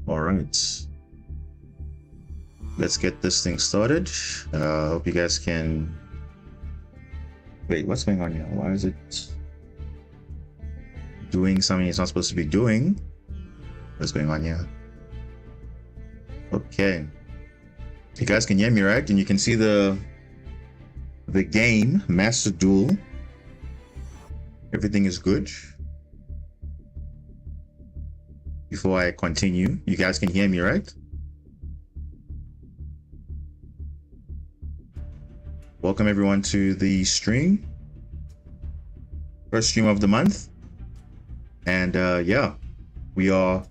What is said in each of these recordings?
All right. Let's get this thing started. Hope you guys can... Wait, what's going on here? Why is it doing something it's not supposed to be doing? What's going on here? Okay. You guys can hear me, right? And you can see the game, Master Duel. Everything is good. Before I continue, you guys can hear me, right? Welcome everyone to the stream. First stream of the month. And yeah, we are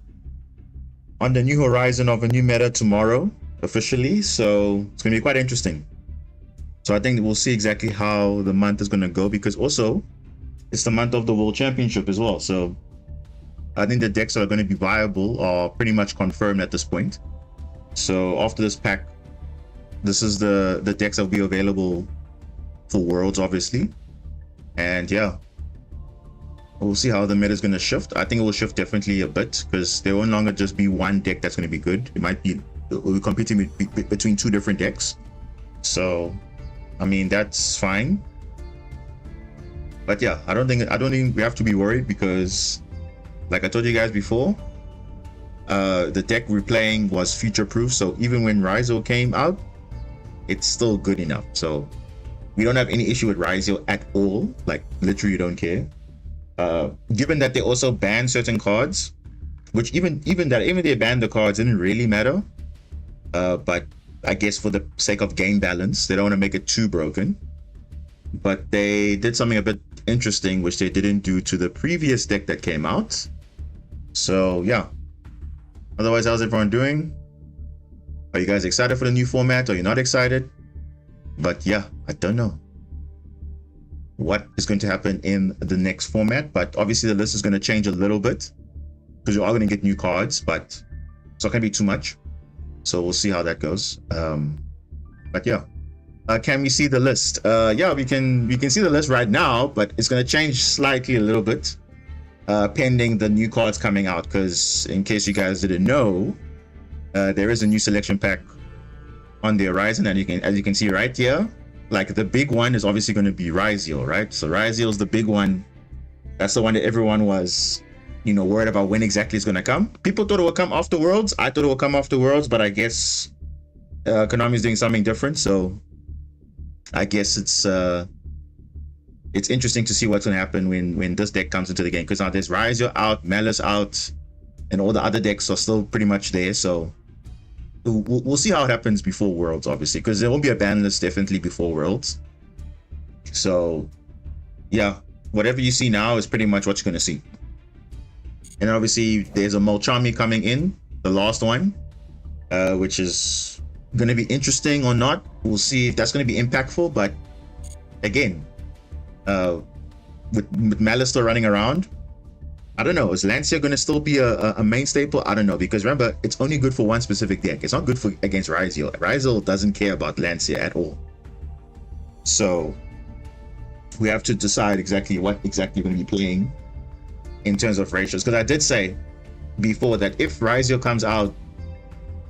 on the new horizon of a new meta tomorrow, officially. So it's going to be quite interesting. So I think we'll see exactly how the month is going to go, because also it's the month of the World Championship as well. So I think the decks that are going to be viable are pretty much confirmed at this point. So after this pack, this is the decks that will be available for Worlds, obviously. And yeah, we'll see how the meta is going to shift. I think it will shift definitely a bit, because there will no longer just be one deck that's going to be good. It might be, we'll be competing between two different decks. So, I mean, that's fine. But yeah, I don't think we have to be worried, because like I told you guys before, the deck we're playing was future proof. So even when yugioh came out, it's still good enough. So we don't have any issue with yugioh at all. Like literally, you don't care. Given that they also banned certain cards, which even they banned the cards, didn't really matter. But I guess for the sake of game balance, they don't want to make it too broken. But they did something a bit interesting, which they didn't do to the previous deck that came out. So yeah. Otherwise, how's everyone doing? Are you guys excited for the new format? Are you not excited? But yeah, I don't know what is going to happen in the next format. But obviously the list is going to change a little bit, because you are going to get new cards, but it's not going to be too much. So we'll see how that goes. But yeah, can we see the list? Yeah, we can see the list right now, but it's going to change slightly a little bit, pending the new cards coming out. Because in case you guys didn't know, there is a new selection pack on the horizon, and as you can see right here, like the big one is obviously going to be yugioh, right? So yugioh is the big one. That's the one that everyone was, worried about when exactly it's going to come. People thought it would come after Worlds. I thought it would come after Worlds, but I guess Konami is doing something different. So I guess it's interesting to see what's going to happen when this deck comes into the game, because now there's yugioh out, Malice out, and all the other decks are still pretty much there. So we'll see how it happens before Worlds, obviously, because there won't be a ban list definitely before Worlds. So yeah, whatever you see now is pretty much what you're going to see. And obviously there's a Molchami coming in, the last one, which is going to be interesting or not. We'll see if that's going to be impactful. But again, with Malice still running around, I don't know, is Lancia going to still be a main staple? I don't know, because remember, it's only good for one specific deck. It's not good for against yugioh. Yugioh doesn't care about Lancia at all. So we have to decide exactly what exactly we're going to be playing in terms of ratios. Because I did say before that if yugioh comes out,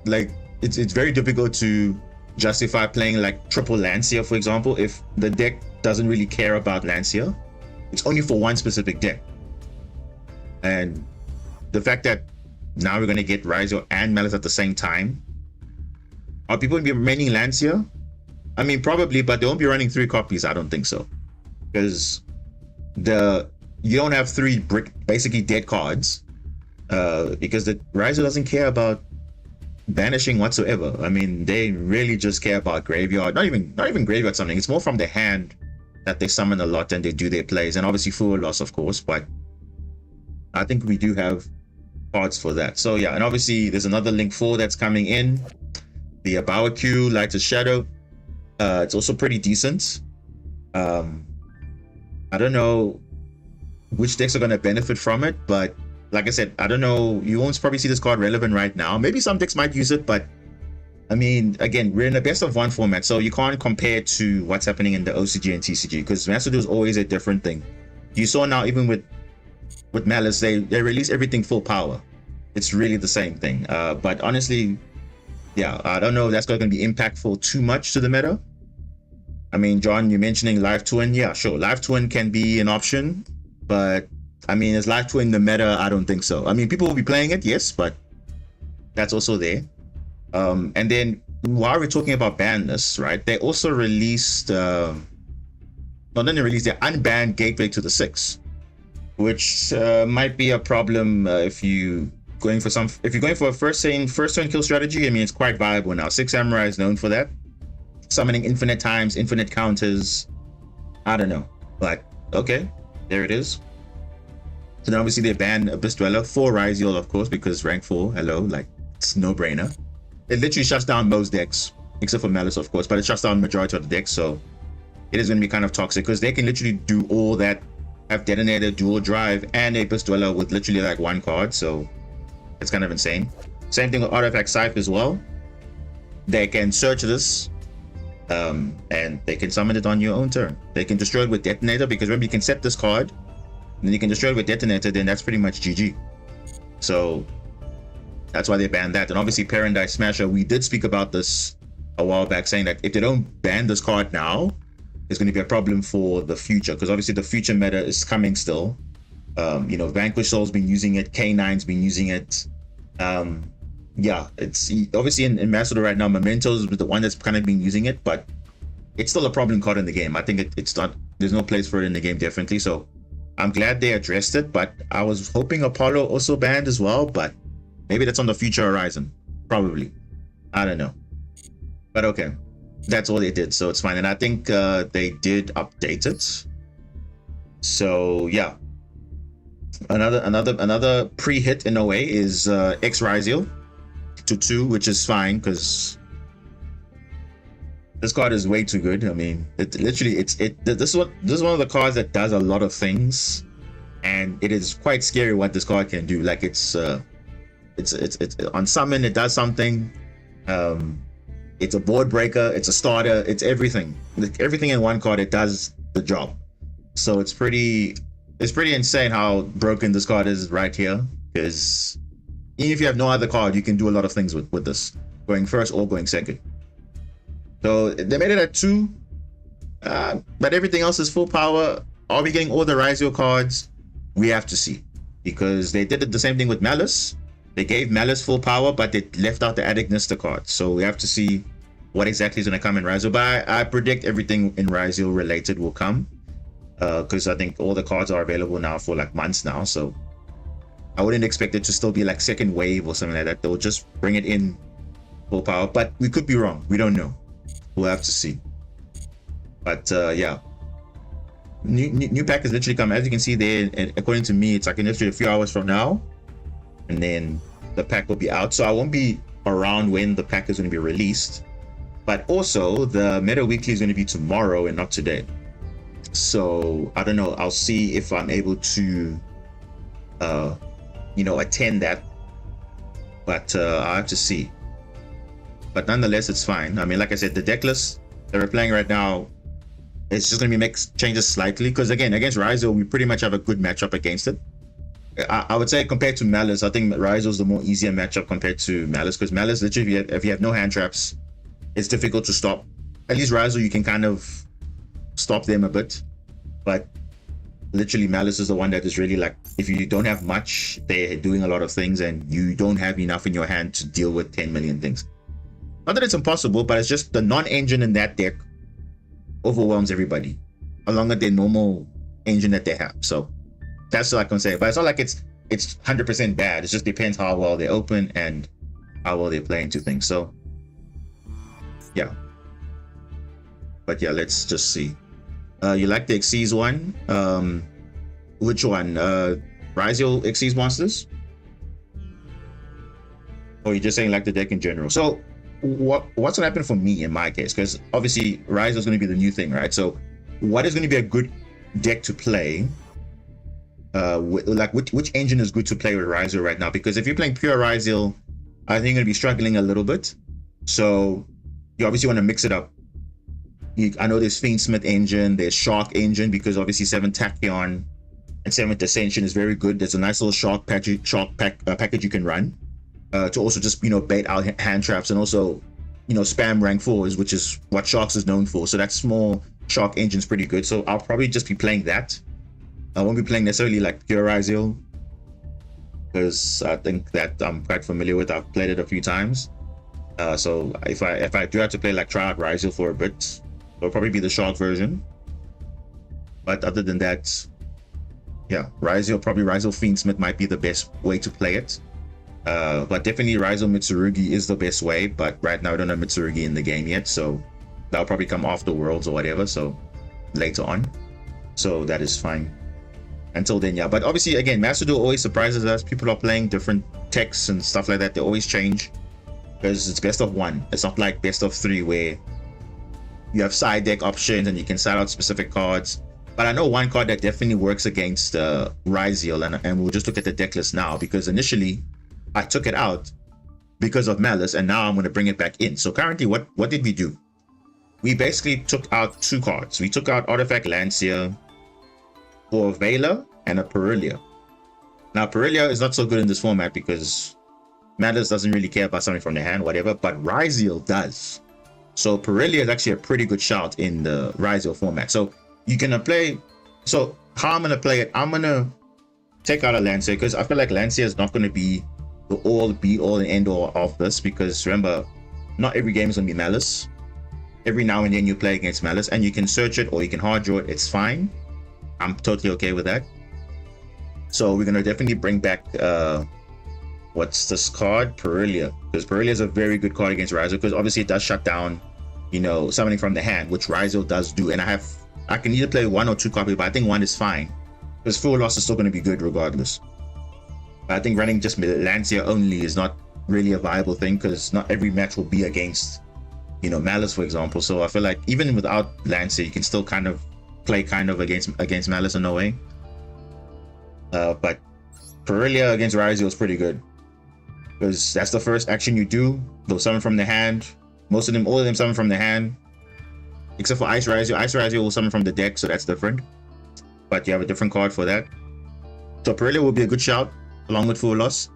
like it's very difficult to justify playing like triple Lancia, for example, if the deck doesn't really care about Lancia. It's only for one specific deck. And the fact that now we're going to get yugioh and Malice at the same time, are people going to be remaining Lancia? I mean, probably, but they won't be running 3 copies. I don't think so, because you don't have 3 basically dead cards, because the yugioh doesn't care about banishing whatsoever. I mean, they really just care about graveyard. Not even graveyard something. It's more from the hand that they summon a lot and they do their plays, and obviously full loss, of course. But I think we do have cards for that. So yeah, and obviously there's another Link 4 that's coming in, the Abawaq Lighter Shadow. It's also pretty decent. I don't know which decks are going to benefit from it, but like I said, I don't know, you won't probably see this card relevant right now. Maybe some decks might use it, but I mean, again, we're in a best of 1 format, so you can't compare it to what's happening in the OCG and TCG, because masterduel is always a different thing. You saw now, even with Malice, they release everything full power. it's really the same thing. But honestly, yeah, I don't know if that's going to be impactful too much to the meta. I mean, John, you're mentioning live twin. Yeah, sure, live twin can be an option, but I mean, is live twin the meta? I don't think so. I mean, people will be playing it, yes, but that's also there. And then while we're talking about bannedness, right? They also released, no, then they released their unbanned gateway to the 6, which might be a problem if you're going for a first turn kill strategy. I mean, it's quite viable now. 6 Samurai is known for that, summoning infinite times, infinite counters. I don't know, but okay, there it is. So then obviously they banned Abyss Dweller for Ryziel, of course, because rank 4, hello, like, it's no brainer. It literally shuts down most decks, except for Malice, of course, but it shuts down majority of the decks, so it is going to be kind of toxic, because they can literally do all that, have Detonator, Dual Drive, and Abyss Dweller with literally like 1 card, so it's kind of insane. Same thing with Artifact Scythe as well. They can search this, and they can summon it on your own turn. They can destroy it with Detonator, because remember, you can set this card, and then you can destroy it with Detonator, then that's pretty much GG. So that's why they banned that. And obviously Paradise Smasher, we did speak about this a while back, saying that if they don't ban this card now, it's going to be a problem for the future, because obviously the future meta is coming still. You know, Vanquish Soul's been using it, K9's been using it. Yeah, it's obviously in Master Duel right now, Memento's the one that's kind of been using it, but it's still a problem card in the game. I think it's not, there's no place for it in the game, definitely. So I'm glad they addressed it, but I was hoping Apollo also banned as well, but maybe that's on the future horizon, probably. I don't know, but okay, that's all they did, so it's fine. And I think they did update it. So yeah, another pre-hit in a way is X Ryziel to 2, which is fine because this card is way too good. I mean, it literally this is one of the cards that does a lot of things, and it is quite scary what this card can do. Like it's on summon, it does something. It's a board breaker, it's a starter, it's everything. Everything in one card, it does the job. So it's pretty insane how broken this card is right here, because even if you have no other card, you can do a lot of things with this, going first or going second. So they made it at 2, but everything else is full power. Are we getting all the Ryziel cards? We have to see, because they did the same thing with Malice. They gave Malice full power, but they left out the Addict Nista card. So we have to see what exactly is going to come in Ryziel. But I predict everything in Ryziel related will come, because I think all the cards are available now for like months now. So I wouldn't expect it to still be like second wave or something like that. They'll just bring it in full power, but we could be wrong. We don't know. We'll have to see. But yeah, new pack is literally coming. As you can see there, and according to me, it's like literally a few hours from now, and then the pack will be out. So I won't be around when the pack is going to be released, but also the meta weekly is going to be tomorrow and not today. So I don't know, I'll see if I'm able to you know, attend that, but I'll have to see. But nonetheless, it's fine. I mean, like I said, the deck list that we're playing right now, it's just going to be changes slightly, because again, against Ryziel, we pretty much have a good matchup against it. I would say compared to Malice, I think Ryziel is the more easier matchup compared to Malice, because Malice, literally, if you have no hand traps, it's difficult to stop. At least Ryziel, you can kind of stop them a bit, but literally Malice is the one that is really like, if you don't have much, they're doing a lot of things, and you don't have enough in your hand to deal with 10 million things. Not that it's impossible, but it's just the non-engine in that deck overwhelms everybody, along with their normal engine that they have. So that's all I can say. But it's not like it's 100% bad. It just depends how well they open and how well they play into things. So yeah. But yeah, let's just see. You like the Xyz one? Which one? Ryziel Xyz monsters? Or you're just saying like the deck in general? So what's gonna happen for me in my case? Because obviously Ryziel is gonna be the new thing, right? So what is gonna be a good deck to play? Like which engine is good to play with Ryziel right now? Because if you're playing pure Ryziel, I think you're gonna be struggling a little bit. So you obviously want to mix it up. I know there's Fiendsmith engine, there's Shark engine, because obviously 7 Tachyon and 7th Ascension is very good. There's a nice little package you can run to also just, you know, bait out hand traps and also, you know, spam rank 4s, which is what Sharks is known for. So that small Shark engine's pretty good. So I'll probably just be playing that. I won't be playing necessarily like yugioh, because I think that I'm quite familiar with. I've played it a few times. So if I do have to play like try out Ryzel for a bit, it'll probably be the Shark version. But other than that, yeah, Ryzel, probably Ryzel Fiendsmith might be the best way to play it. But definitely Ryzel Mitsurugi is the best way, but right now I don't have Mitsurugi in the game yet, so that'll probably come after Worlds or whatever, so later on. So that is fine. Until then, yeah. But obviously, again, Master Duel always surprises us. People are playing different techs and stuff like that. They always change because it's best of 1. It's not like best of 3 where you have side deck options and you can side out specific cards. But I know one card that definitely works against Ryzel, and we'll just look at the deck list now, because initially I took it out because of Malice, and now I'm going to bring it back in. So currently, what did we do? We basically took out 2 cards. We took out Artifact Lancia for a Veiler and a Perilia. Now, Perilia is not so good in this format because Malice doesn't really care about something from the hand, whatever, but Ryzel does. So Perilia is actually a pretty good shout in the Ryzel format. So you can play. So how I'm going to play it, I'm going to take out a Lancia because I feel like Lancia is not going to be the be all and end all of this, because remember, not every game is going to be Malice. Every now and then you play against Malice, and you can search it or you can hard draw it. It's fine. I'm totally okay with that. So we're going to definitely bring back what's this card? Perilia, because Perilia is a very good card against Ryzel, because obviously it does shut down, you know, summoning from the hand, which Ryzel does do. And I can either play 1 or 2 copies, but I think 1 is fine because full loss is still going to be good regardless. But I think running just Lancia only is not really a viable thing, because not every match will be against, you know, Malice, for example. So I feel like even without Lancia, you can still kind of play against Malice in a way. But Perilia against Ryzel is pretty good, because that's the first action you do. They'll summon from the hand. All of them summon from the hand, except for Ice Ryzel. Ice Ryzel will summon from the deck, so that's different. But you have a different card for that. So Perilia will be a good shout along with full loss.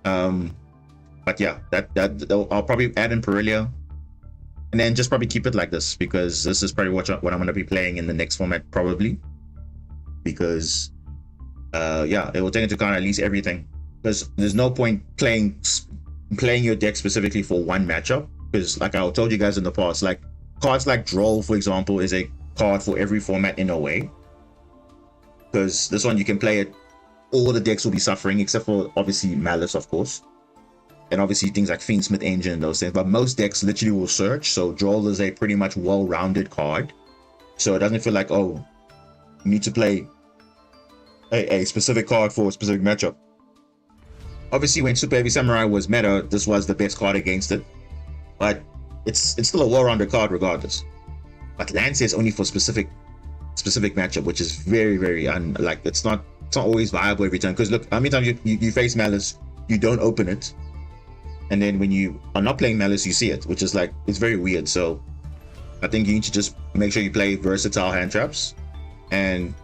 But yeah, I'll probably add in Perilia, and then just probably keep it like this, because this is probably what I'm going to be playing in the next format probably, because yeah, it will take into account at least everything, because there's no point playing your deck specifically for one matchup, because like I told you guys in the past, like cards like Duel, for example, is a card for every format in a way, because this one you can play it, all the decks will be suffering except for obviously Malice, of course, and obviously things like Fiendsmith Engine and those things, but most decks literally will search. So Duel is a pretty much well-rounded card, so it doesn't feel like, oh, you need to play a specific card for a specific matchup. Obviously when Super Heavy Samurai was meta, this was the best card against it, but it's still a well-rounded card regardless. But Lancia is only for specific matchup, which is very, very it's not always viable every time, because look how many times you face Malice, you don't open it, and then when you are not playing Malice, you see it, which is like, it's very weird. So I think you need to just make sure you play versatile hand traps, and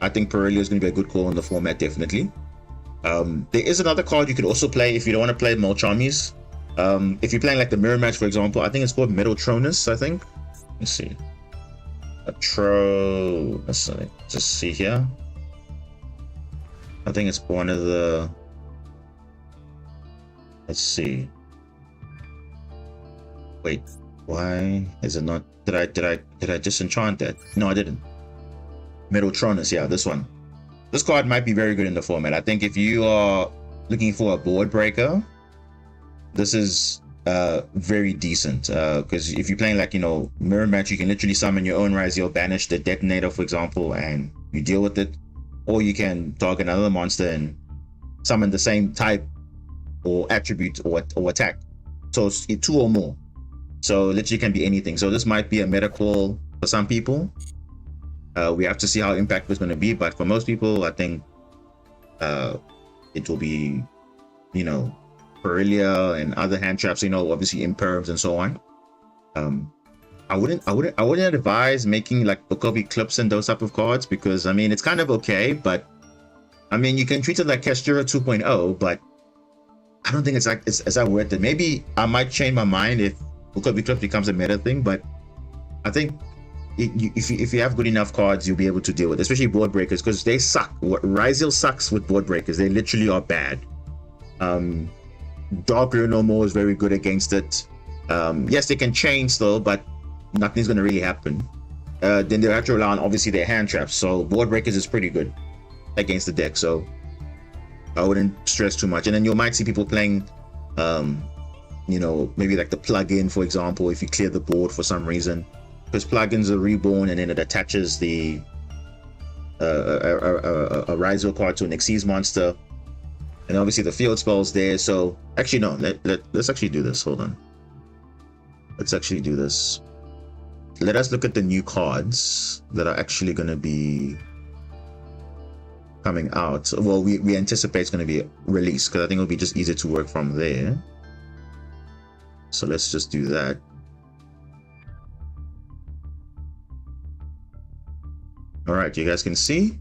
I think Perilia is going to be a good call in the format, definitely. There is another card you could also play if you don't want to play Molchamis. If you're playing like the mirror match, for example, I think it's called Metaltronus, I think. Let's see. Let's just see here. I think it's one of the, let's see. Wait, why is it not? Did I just enchant that? No, I didn't. Metaltronus, yeah, this one. This card might be very good in the format. I think if you are looking for a board breaker, this is very decent, because if you're playing like, you know, mirror match, you can literally summon your own Ryzel, banish the detonator, for example, and you deal with it, or you can target another monster and summon the same type or attribute or attack, so it's 2 or more, so literally can be anything. So this might be a meta call for some people. We have to see how impactful it's going to be, but for most people, I think it will be, you know, Perilia and other hand traps, you know, obviously imperms and so on. I wouldn't advise making like Book of Eclipse and those type of cards, because I mean, it's kind of okay, but I mean, you can treat it like Kestura 2.0, but I don't think it's that worth it. Maybe I might change my mind if Eclipse becomes a meta thing, but I think if you have good enough cards, you'll be able to deal with it, especially board breakers, because they suck. Ryzeal sucks with board breakers. They literally are bad. Dark Normal is very good against it. Yes, they can chain still, but nothing's going to really happen. Then they have to rely on obviously their hand traps. So board breakers is pretty good against the deck. So I wouldn't stress too much. And then you might see people playing, you know, maybe like the plugin, for example, if you clear the board for some reason, because plugins are reborn and then it attaches the a Ryzeal card to an Xyz monster. And obviously the field spell's there. So actually, no, let's actually do this. Hold on. Let's actually do this. Let us look at the new cards that are actually going to be coming out. Well, we anticipate it's going to be released, because I think it'll be just easier to work from there. So let's just do that. All right, you guys can see.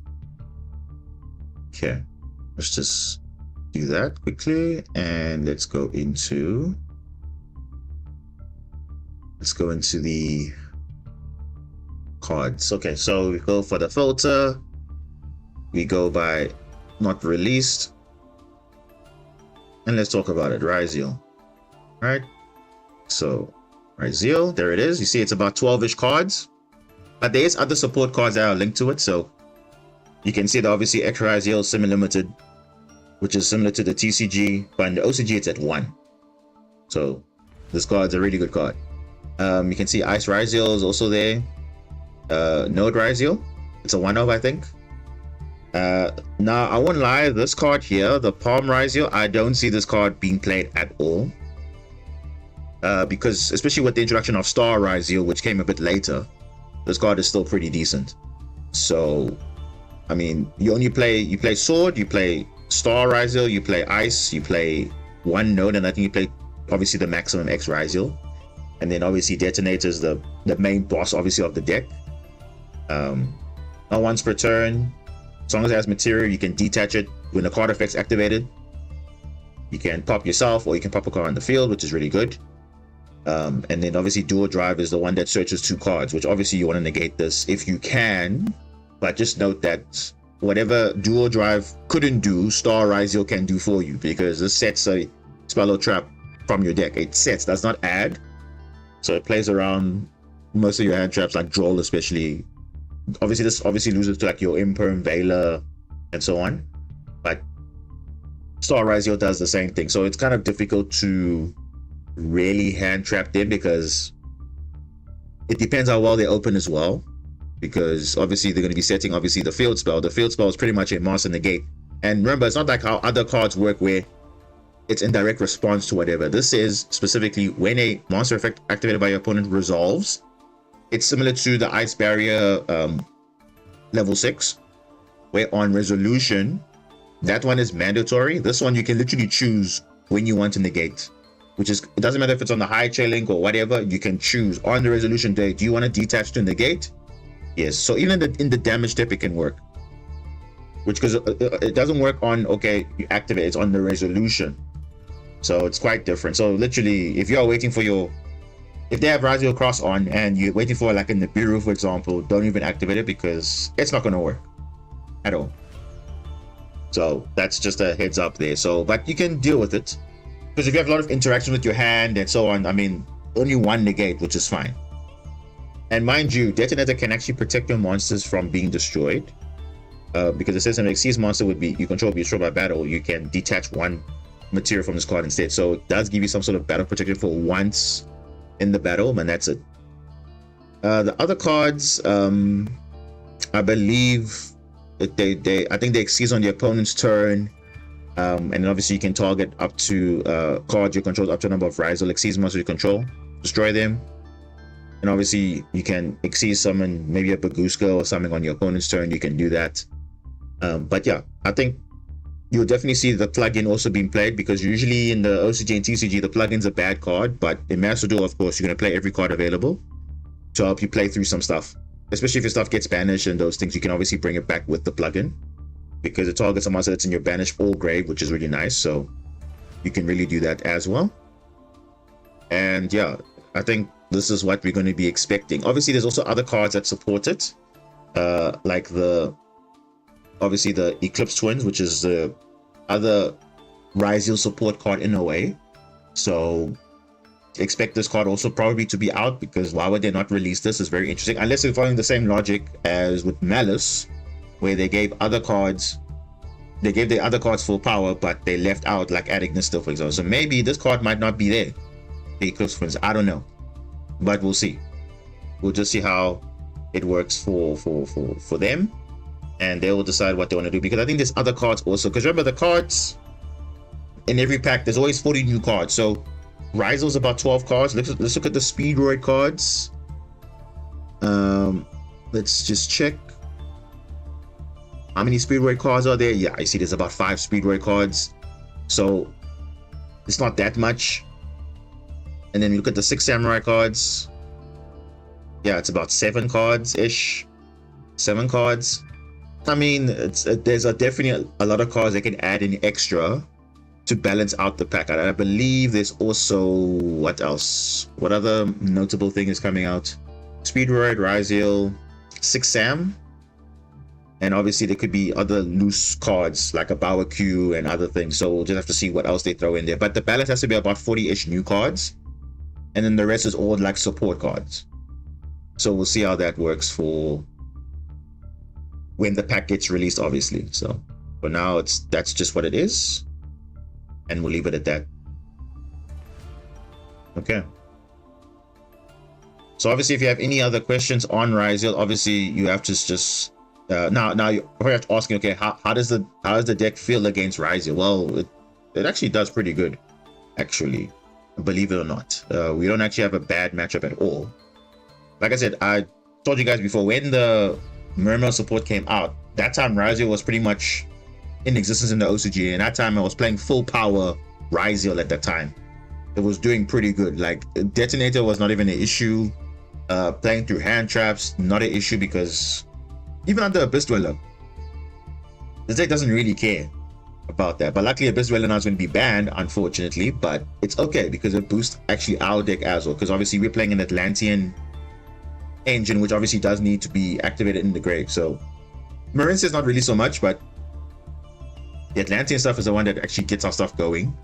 Okay, let's just do that quickly, and let's go into the cards. Okay, so we go for the filter. We go by not released, and let's talk about it. Ryzeal. Right, so Ryzeal, there it is. You see it's about 12-ish cards, but there is other support cards that are linked to it. So you can see that obviously X Ryzeal is semi-limited, which is similar to the TCG, but in the OCG it's at 1. So this card's a really good card. You can see Ice Ryzeal is also there. Node Ryzeal, it's a 1-of, I think. Now I won't lie, this card here, the Palm Ryzeal, I don't see this card being played at all. Because especially with the introduction of Star Ryzeal, which came a bit later, this card is still pretty decent. So I mean, you play Sword, you play Star Ryzeal, you play Ice, you play 1 node, and I think you play obviously the maximum X Ryzeal. And then obviously Detonator is the main boss obviously of the deck. Not once per turn. As long as it has material, you can detach it when the card effect's activated. You can pop yourself, or you can pop a card on the field, which is really good. And then obviously Dual Drive is the one that searches 2 cards, which obviously you want to negate this if you can. But just note that whatever Dual Drive couldn't do, Star Ryzeal can do for you, because this sets a spell or trap from your deck. It sets, does not add. So it plays around most of your hand traps, like Droll especially. Obviously, this loses to like your Imperm, Veiler, and so on. But Star Ryzeal does the same thing. So it's kind of difficult to really hand trap them, because it depends how well they open as well. Because obviously they're going to be setting obviously the field spell. The field spell is pretty much a master negate. And remember, it's not like how other cards work where it's in direct response to whatever. This is specifically when a monster effect activated by your opponent resolves. It's similar to the Ice Barrier level 6, where on resolution, that one is mandatory. This one you can literally choose when you want to negate, which is, it doesn't matter if it's on the high chain link or whatever, you can choose on the resolution day. Do you want to detach to negate? Yes. So even in the damage step, it can work. Which, because it doesn't work on, okay, you activate, it's on the resolution. So it's quite different. So literally, if you're waiting for if they have Ryzeal Cross on and you're waiting for like in the Nibiru, for example, don't even activate it, because it's not going to work at all. So that's just a heads up there. So, but you can deal with it, because if you have a lot of interaction with your hand and so on, I mean, only 1 negate, which is fine. And mind you, Detonator can actually protect your monsters from being destroyed. Because it says an Xyz monster you control will be destroyed by battle, you can detach 1 material from this card instead. So it does give you some sort of battle protection for once in the battle, and that's it. The other cards, I believe that I think they Xyz on the opponent's turn. And then obviously you can target up to cards you control up to a number of Ryzeal Xyz monsters you control, destroy them. And obviously you can Xyz summon maybe a Baguska or something on your opponent's turn, you can do that. But yeah, I think you'll definitely see the plugin also being played, because usually in the OCG and TCG, the plugin's a bad card, but in Master Duel, of course, you're going to play every card available to help you play through some stuff. Especially if your stuff gets banished and those things, you can obviously bring it back with the plugin. because it targets a monster that's in your banished or grave, which is really nice. So you can really do that as well. And yeah, I think this is what we're going to be expecting. Obviously, there's also other cards that support it, like obviously the Eclipse Twins, which is the other Ryzeal support card in a way. So expect this card also probably to be out, because why would they not release this? Is very interesting, unless they're following the same logic as with Malice, where they gave other cards, they gave the other cards full power, but they left out like Adignista, for example. So maybe this card might not be there, the Eclipse Twins. I don't know, but we'll see. We'll just see how it works for them, and they will decide what they want to do, because I think there's other cards also, because remember, the cards in every pack, there's always 40 new cards. So Ryzeal's about 12 cards. Let's look at the Speedroid cards. Let's just check. How many Speedroid cards are there? Yeah, I see there's about 5 Speedroid cards. So it's not that much. And then you look at the 6 Samurai cards. Yeah, it's about 7 cards-ish. 7 cards. I mean, there's definitely a lot of cards they can add in extra to balance out the pack. I believe there's also, what else? What other notable thing is coming out? Speedroid, Ryzeal, 6 Sam, and obviously there could be other loose cards like a Bower Q and other things. So we'll just have to see what else they throw in there. But the balance has to be about 40-ish new cards, and then the rest is all like support cards. So we'll see how that works for when the pack gets released, obviously. So for now, that's just what it is, and we'll leave it at that. Okay. So obviously, if you have any other questions on Ryzeal, obviously you have to just now you probably have to ask, okay, how does the deck feel against Ryzeal? Well, it actually does pretty good, actually, believe it or not. We don't actually have a bad matchup at all. Like I said, I told you guys before, when the Murmur support came out, that time Ryzeal was pretty much in existence in the OCG, and that time I was playing full power Ryzeal at that time. It was doing pretty good. Like, Detonator was not even an issue. Playing through hand traps, not an issue, because even under Abyss Dweller, the deck doesn't really care about that. But luckily Abyss Dweller now is going to be banned, unfortunately, but it's okay because it boosts actually our deck as well, because obviously we're playing an Atlantean engine, which obviously does need to be activated in the grave. So Marince is not really so much, but the Atlantean stuff is the one that actually gets our stuff going.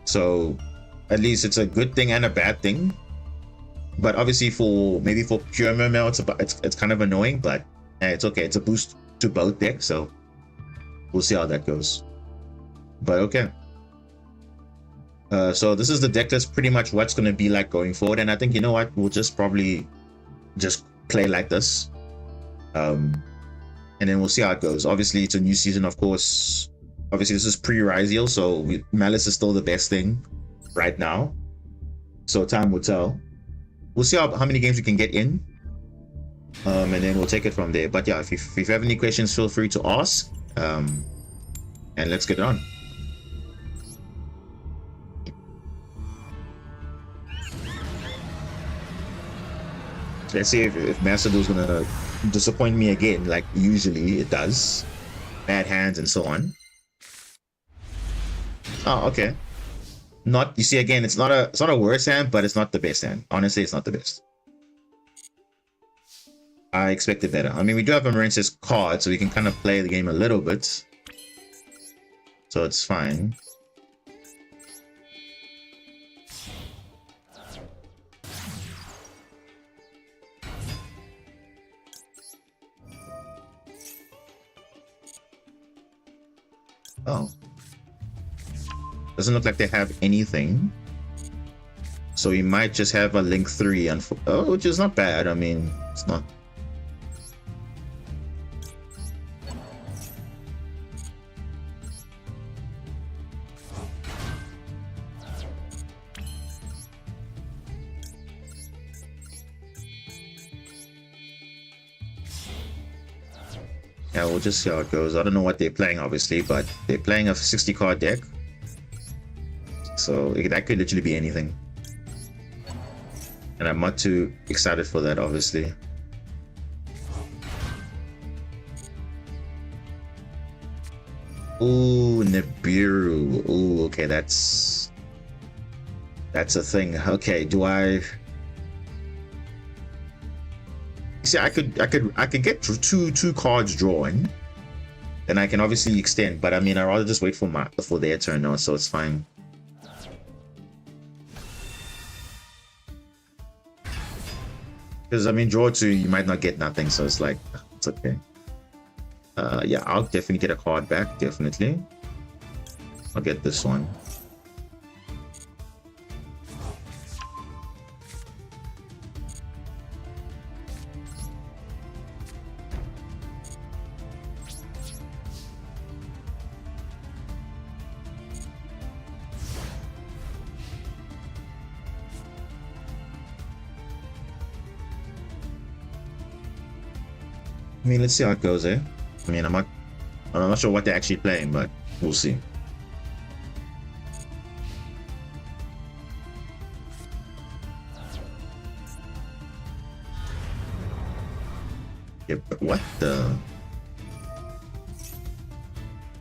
So at least it's a good thing and a bad thing. But obviously for pure Mermail, it's kind of annoying, but it's okay. It's a boost to both decks, so we'll see how that goes. But okay. So this is the deck that's pretty much what's going to be like going forward, and I think, you know what, we'll just probably just play like this, and then we'll see how it goes. Obviously it's a new season, of course. Obviously this is pre-Ryzeal, so Malice is still the best thing right now, so time will tell. We'll see how many games we can get in, and then we'll take it from there. But yeah, if you have any questions, feel free to ask, and let's get on. Let's see if masterduel is gonna disappoint me again, like usually it does. Bad hands and so on. Oh, okay. You see, again, it's not a worse hand, but it's not the best hand. Honestly, it's not the best. I expected better. I mean, we do have a Marince's card, so we can kind of play the game a little bit, so it's fine. Oh. Doesn't look like they have anything. So we might just have a Link 3, which is not bad. I mean, it's not. Yeah, we'll just see how it goes. I don't know what they're playing, obviously, but they're playing a 60 card deck. So that could literally be anything. And I'm not too excited for that, obviously. Ooh, Nibiru. Ooh, okay, that's a thing. Okay, do I see? I could get two cards drawn, and I can obviously extend. But I mean, I'd rather just wait for their turn now, so it's fine. Because I mean, draw two, you might not get nothing, so it's like it's okay. Yeah, I'll definitely get a card back. Definitely, I'll get this one. I mean, let's see how it goes, eh? I mean, I'm not sure what they're actually playing, but we'll see. Yeah, but what the?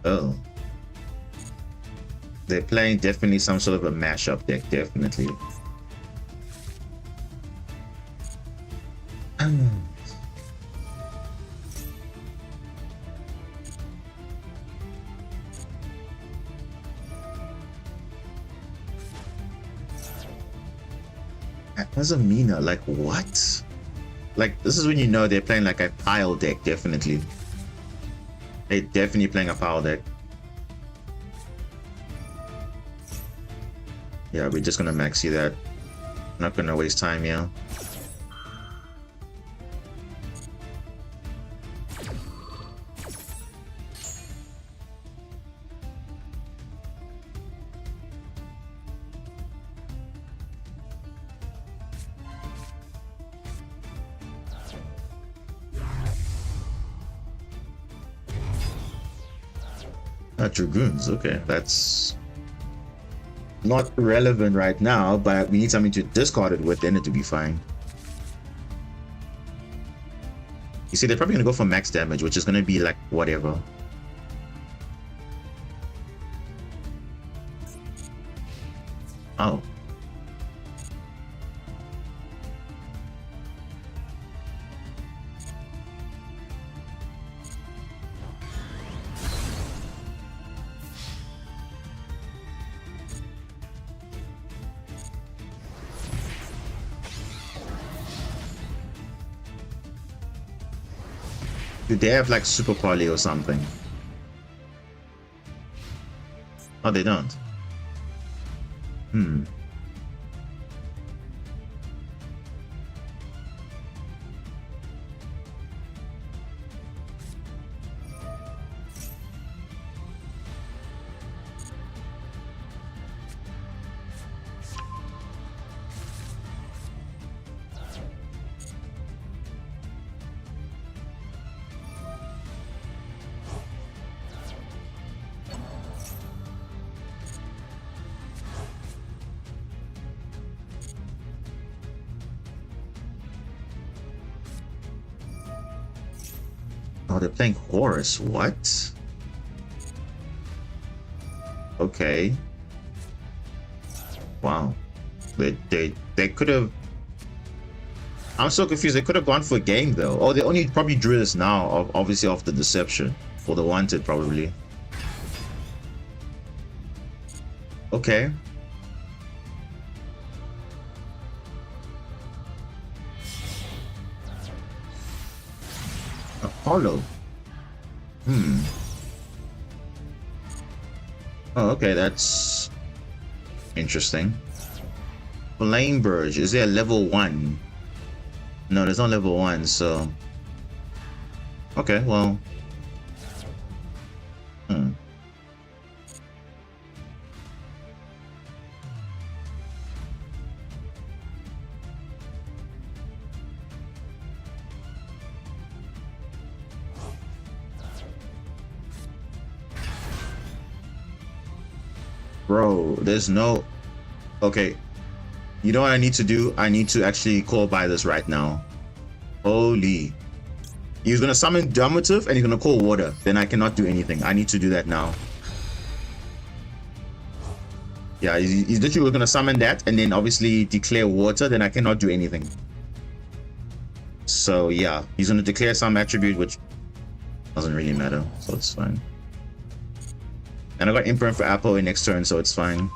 Oh. They're playing definitely some sort of a mashup deck, definitely. Azamina, like what? Like this is when you know they're playing like a pile deck, definitely. They're definitely playing a pile deck. Yeah, we're just gonna maxi that. Not gonna waste time here. Dragoons, okay, that's not relevant right now, but we need something to discard it with, then it to be fine. You see, they're probably gonna go for max damage, which is gonna be like whatever. Oh. Do they have like super poly or something? Oh, they don't. Hmm. Oh, they're playing Horus. What? Okay. Wow. They could have. I'm so confused. They could have gone for a game though. Oh, they only probably drew this now, obviously off the deception or the wanted probably. Okay. Apollo. Hmm. Oh, okay, that's interesting. Flame Burge. Is there a level 1? No, there's no level 1, so. Okay, well. Hmm. Bro, there's no. Okay. You know what I need to do? I need to actually call by this right now. Holy. He's gonna summon Dermative and he's gonna call water. Then I cannot do anything. I need to do that now. Yeah, he's literally gonna summon that and then obviously declare water. Then I cannot do anything. So yeah, he's gonna declare some attribute which doesn't really matter, so it's fine. And I got Imprint for Apple in next turn, so it's fine.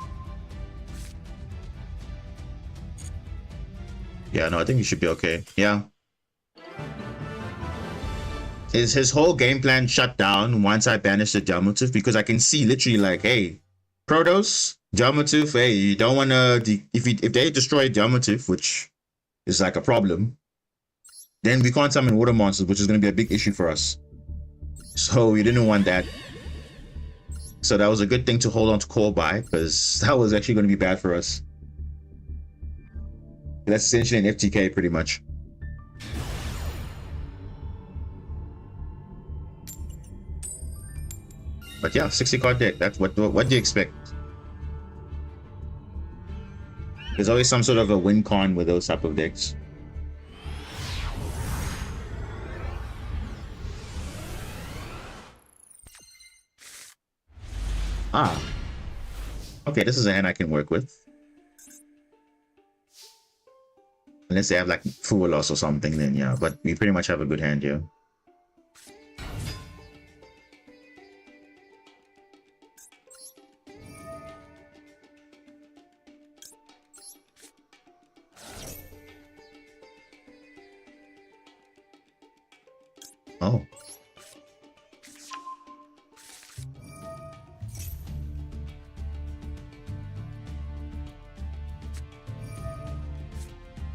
Yeah, no, I think he should be okay. Yeah. His whole game plan shut down once I banished the Delmotive because I can see literally like, hey, Protoss, Delmotive, hey, you don't want to... If they destroy Delmotive, which is like a problem, then we can't summon water monsters, which is going to be a big issue for us. So we didn't want that. So that was a good thing to hold on to Core by, because that was actually going to be bad for us. That's essentially an FTK pretty much. But yeah, 60 card deck. That's what do you expect? There's always some sort of a win con with those type of decks. Ah. Okay, this is a hand I can work with. Unless they have like Full Loss or something, then yeah. But we pretty much have a good hand here. Oh.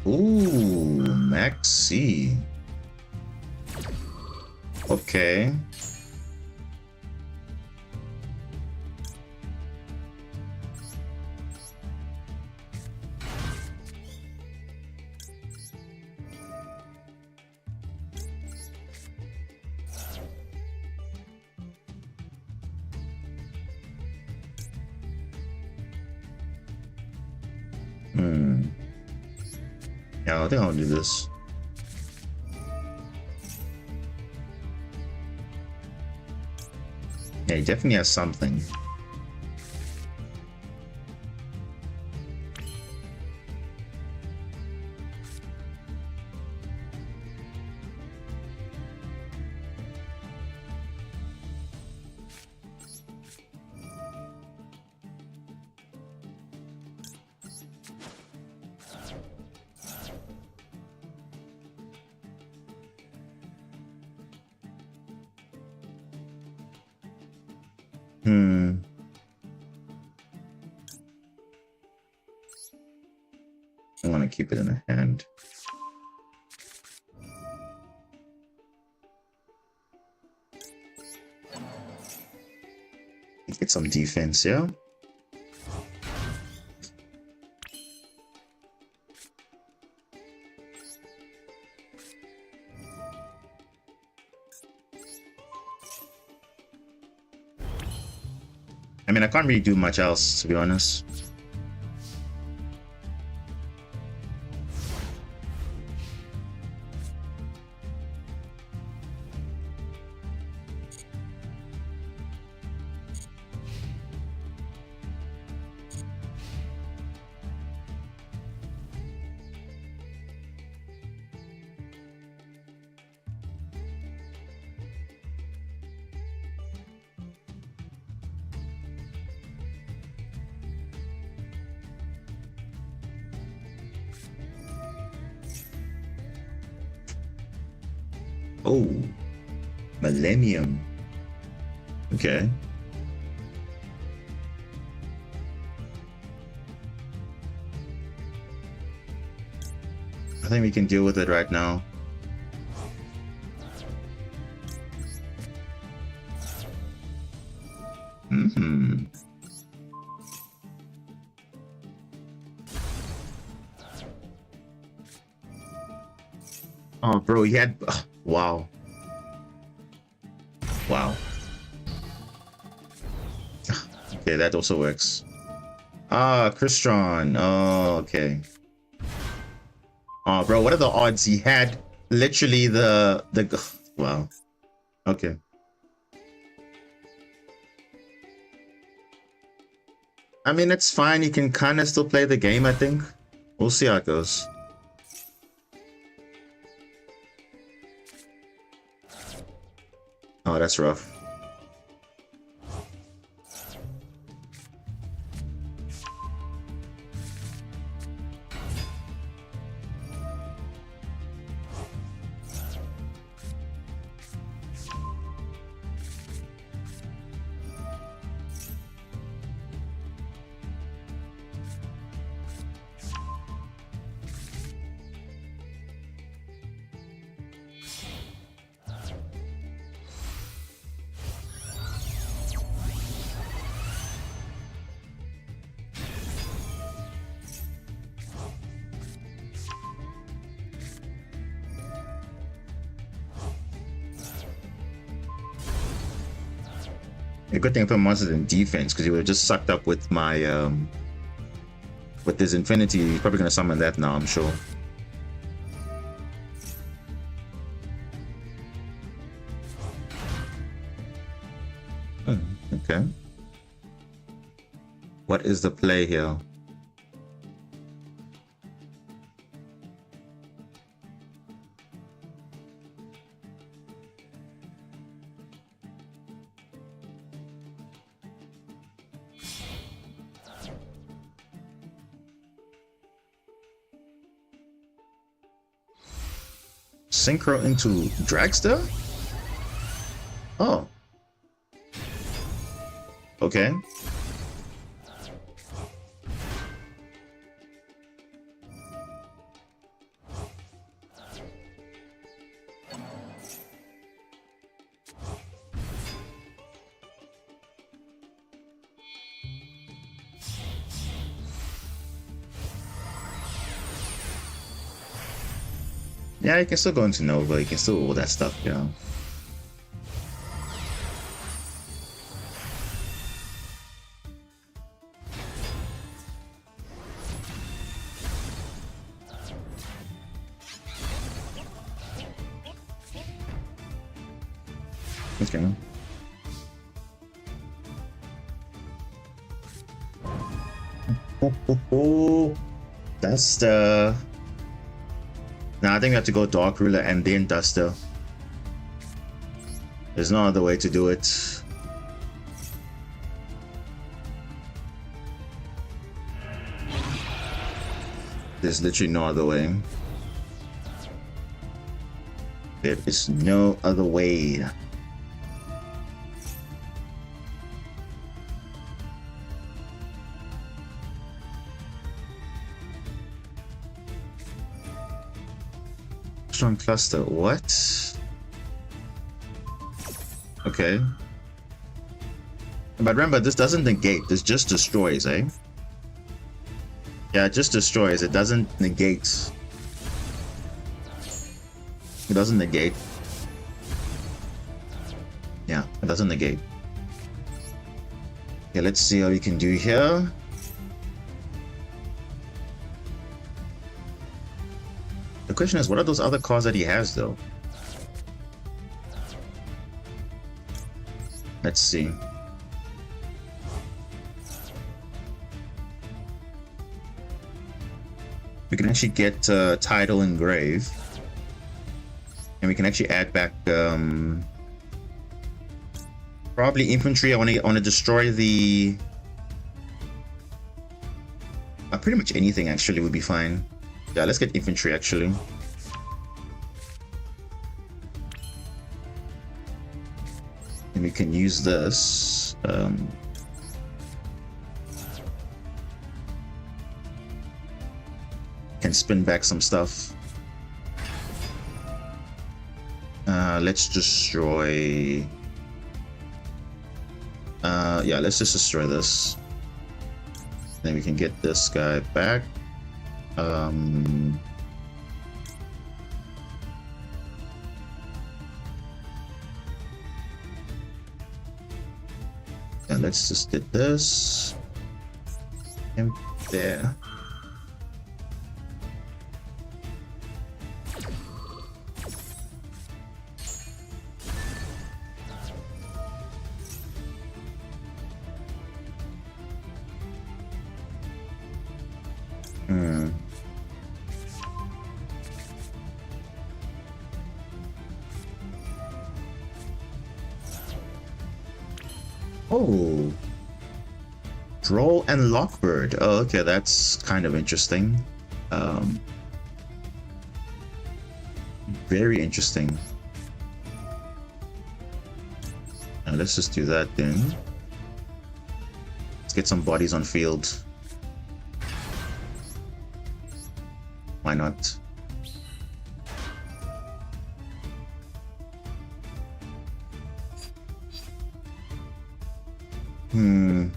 Ooh, Maxi. Okay. Yeah, I think I'll do this. Yeah, he definitely has something. I want to keep it in the hand. Get some defense, yeah? I mean, I can't really do much else, to be honest. Oh, Millennium. Okay. I think we can deal with it right now. Oh, bro, he had... wow. Wow. Okay, that also works. Ah, Crystron. Oh, okay. Oh, bro, what are the odds he had literally the... Wow. Okay. I mean, it's fine. You can kind of still play the game, I think. We'll see how it goes. Oh, that's rough. A good thing I put monsters in defense, because he would have just sucked up with my with his infinity. He's probably gonna summon that now, I'm sure. Okay. What is the play here? Synchro into Dragster? Oh. Okay. Yeah, you can still go into Nova, you can still all that stuff, you know. Okay. Oh, that's the... Now I think we have to go Dark Ruler and then Duster. There's no other way to do it. There's literally no other way. There is no other way. Strong cluster, what? Okay. But remember, this doesn't negate, this just destroys, eh? Yeah, it just destroys, it doesn't negate. It doesn't negate. Yeah, it doesn't negate. Okay, let's see how we can do here. The question is, what are those other cards that he has, though? Let's see. We can actually get Tidal Engrave. And we can actually add back probably infantry. I want to destroy the pretty much anything actually would be fine. Yeah, let's get infantry actually. And we can use this. Can spin back some stuff. Let's destroy. Yeah, let's just destroy this. Then we can get this guy back. And let's just get this. And there. Hmm. Oh. Droll and Lockbird. Oh, okay, that's kind of interesting. Um, very interesting. Let's just do that then. Let's get some bodies on field. Why not? Hmm.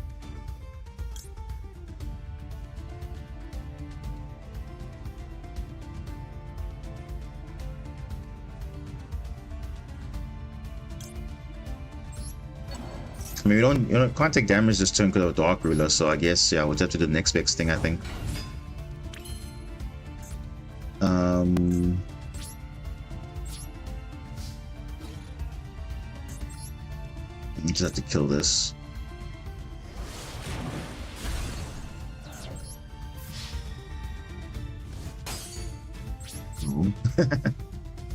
I mean, we don't, can't take damage this turn because of Dark Ruler, so I guess, yeah, we'll just have to do the next best thing, I think. You just have to kill this.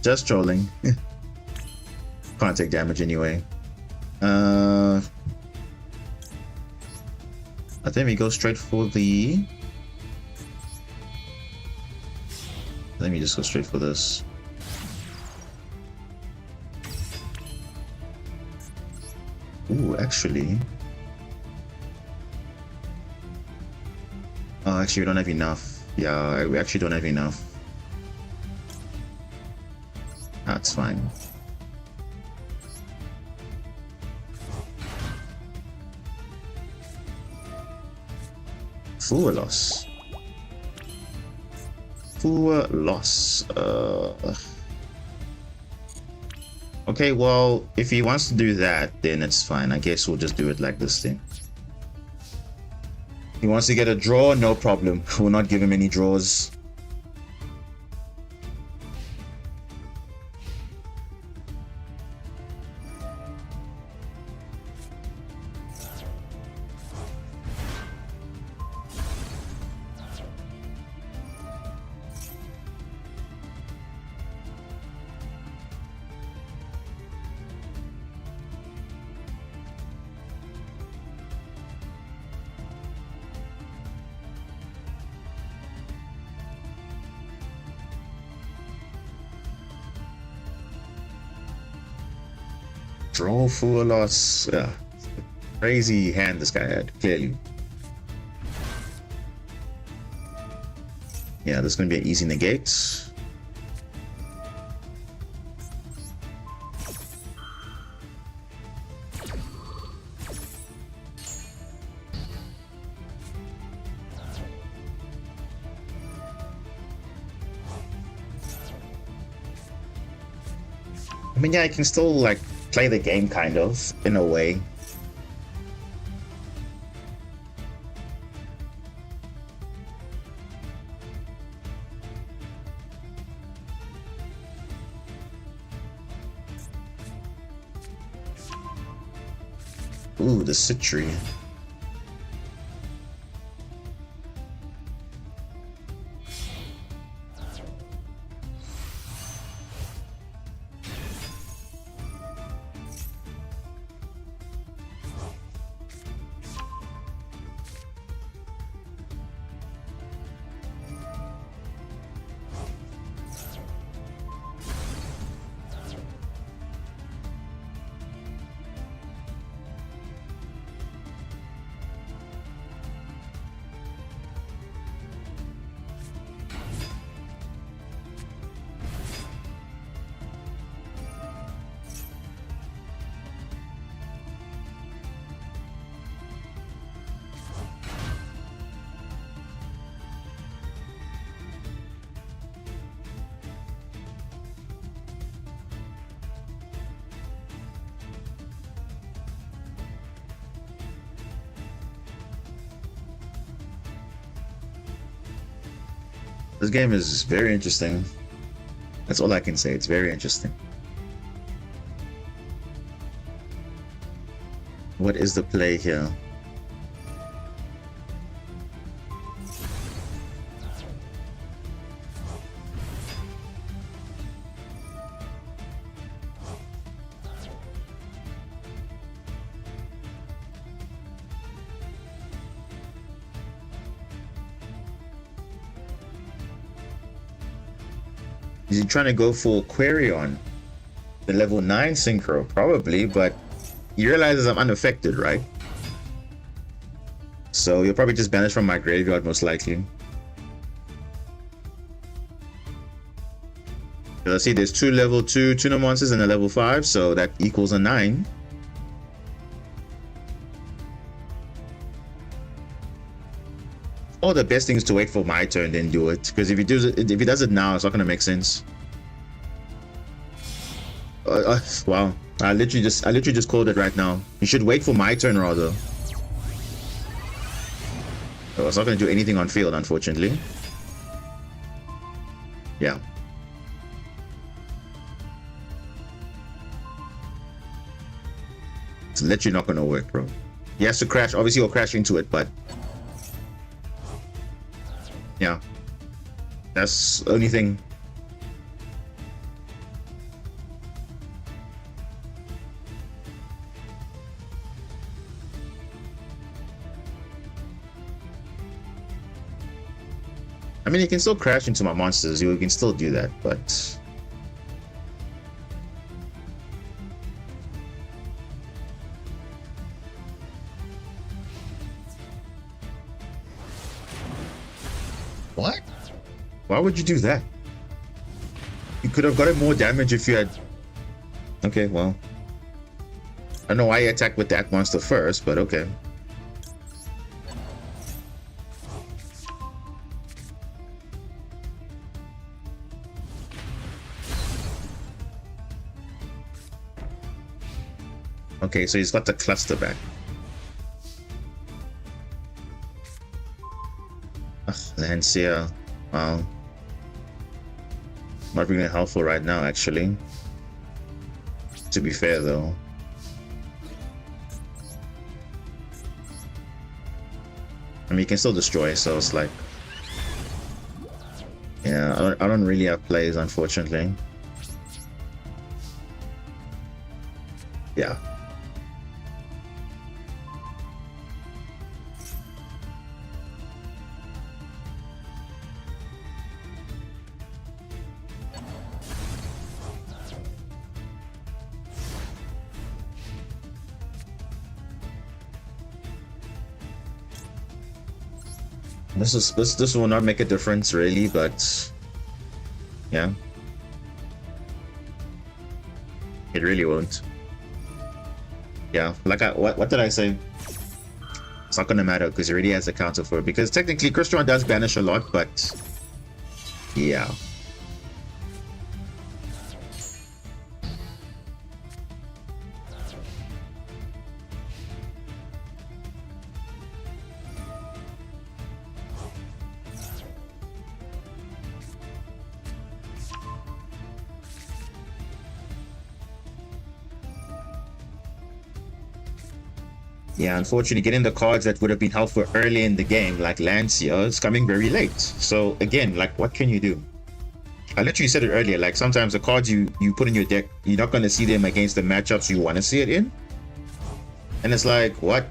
Just trolling. Can't take damage anyway. I think we go straight for the... Let me just go straight for this. Ooh, actually... Oh, actually we don't have enough. Yeah, we actually don't have enough. That's fine. Full loss. Full loss. Okay, well, if he wants to do that, then it's fine. I guess we'll just do it like this then. He wants to get a draw, no problem. We'll not give him any draws. Draw full loss. Yeah. Crazy hand this guy had, clearly. Yeah, this is going to be an easy negate. I mean, yeah, I can still, like, play the game, kind of, in a way. Ooh, the Citry. This game is very interesting. That's all I can say. It's very interesting. What is the play here? Is he trying to go for Quarion? The level 9 Synchro? Probably, but he realizes I'm unaffected, right? So he'll probably just banish from my graveyard, most likely. Let's see, there's 2 level 2 tuner monsters and a level 5, so that equals a 9. Or the best thing is to wait for my turn, then do it. Because if he does it now, it's not gonna make sense. Wow, I literally just called it right now. You should wait for my turn rather. Oh, it's not gonna do anything on field, unfortunately. Yeah. It's literally not gonna work, bro. He has to crash. Obviously, he'll crash into it, but yeah, that's the only thing. I mean, you can still crash into my monsters. You can still do that, but what? Why would you do that? You could have gotten more damage if you had. Okay, well, I don't know why you attacked with that monster first, but okay. Okay, so he's got the cluster back. Lancia, wow. Not really helpful right now, actually. To be fair, though. I mean, you can still destroy, so it's like, yeah, I don't really have plays, unfortunately. Yeah. This will not make a difference really, but yeah, it really won't. Yeah, like what did I say? It's not gonna matter because he already has a counter for it. Because technically, Christian does banish a lot, but yeah. Yeah, unfortunately, getting the cards that would have been helpful early in the game, like Lancia, is coming very late. So again, like, what can you do? I literally said it earlier, like, sometimes the cards you put in your deck, you're not going to see them against the matchups you want to see it in. And it's like, what?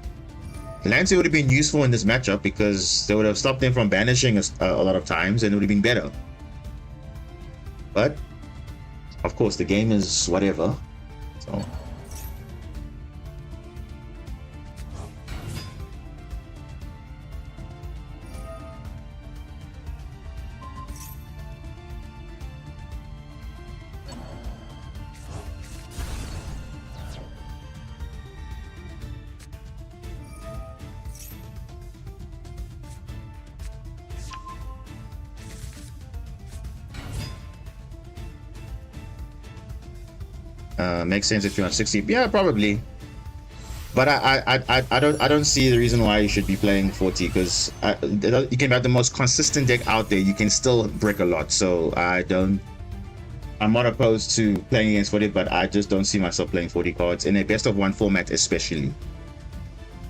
Lancia would have been useful in this matchup because they would have stopped them from banishing a lot of times and it would have been better. But, of course, the game is whatever. So... makes sense if you're on 60. Yeah, probably. But I don't see the reason why you should be playing 40 because you can have the most consistent deck out there. You can still break a lot. So I'm not opposed to playing against 40, but I just don't see myself playing 40 cards in a best of one format, especially.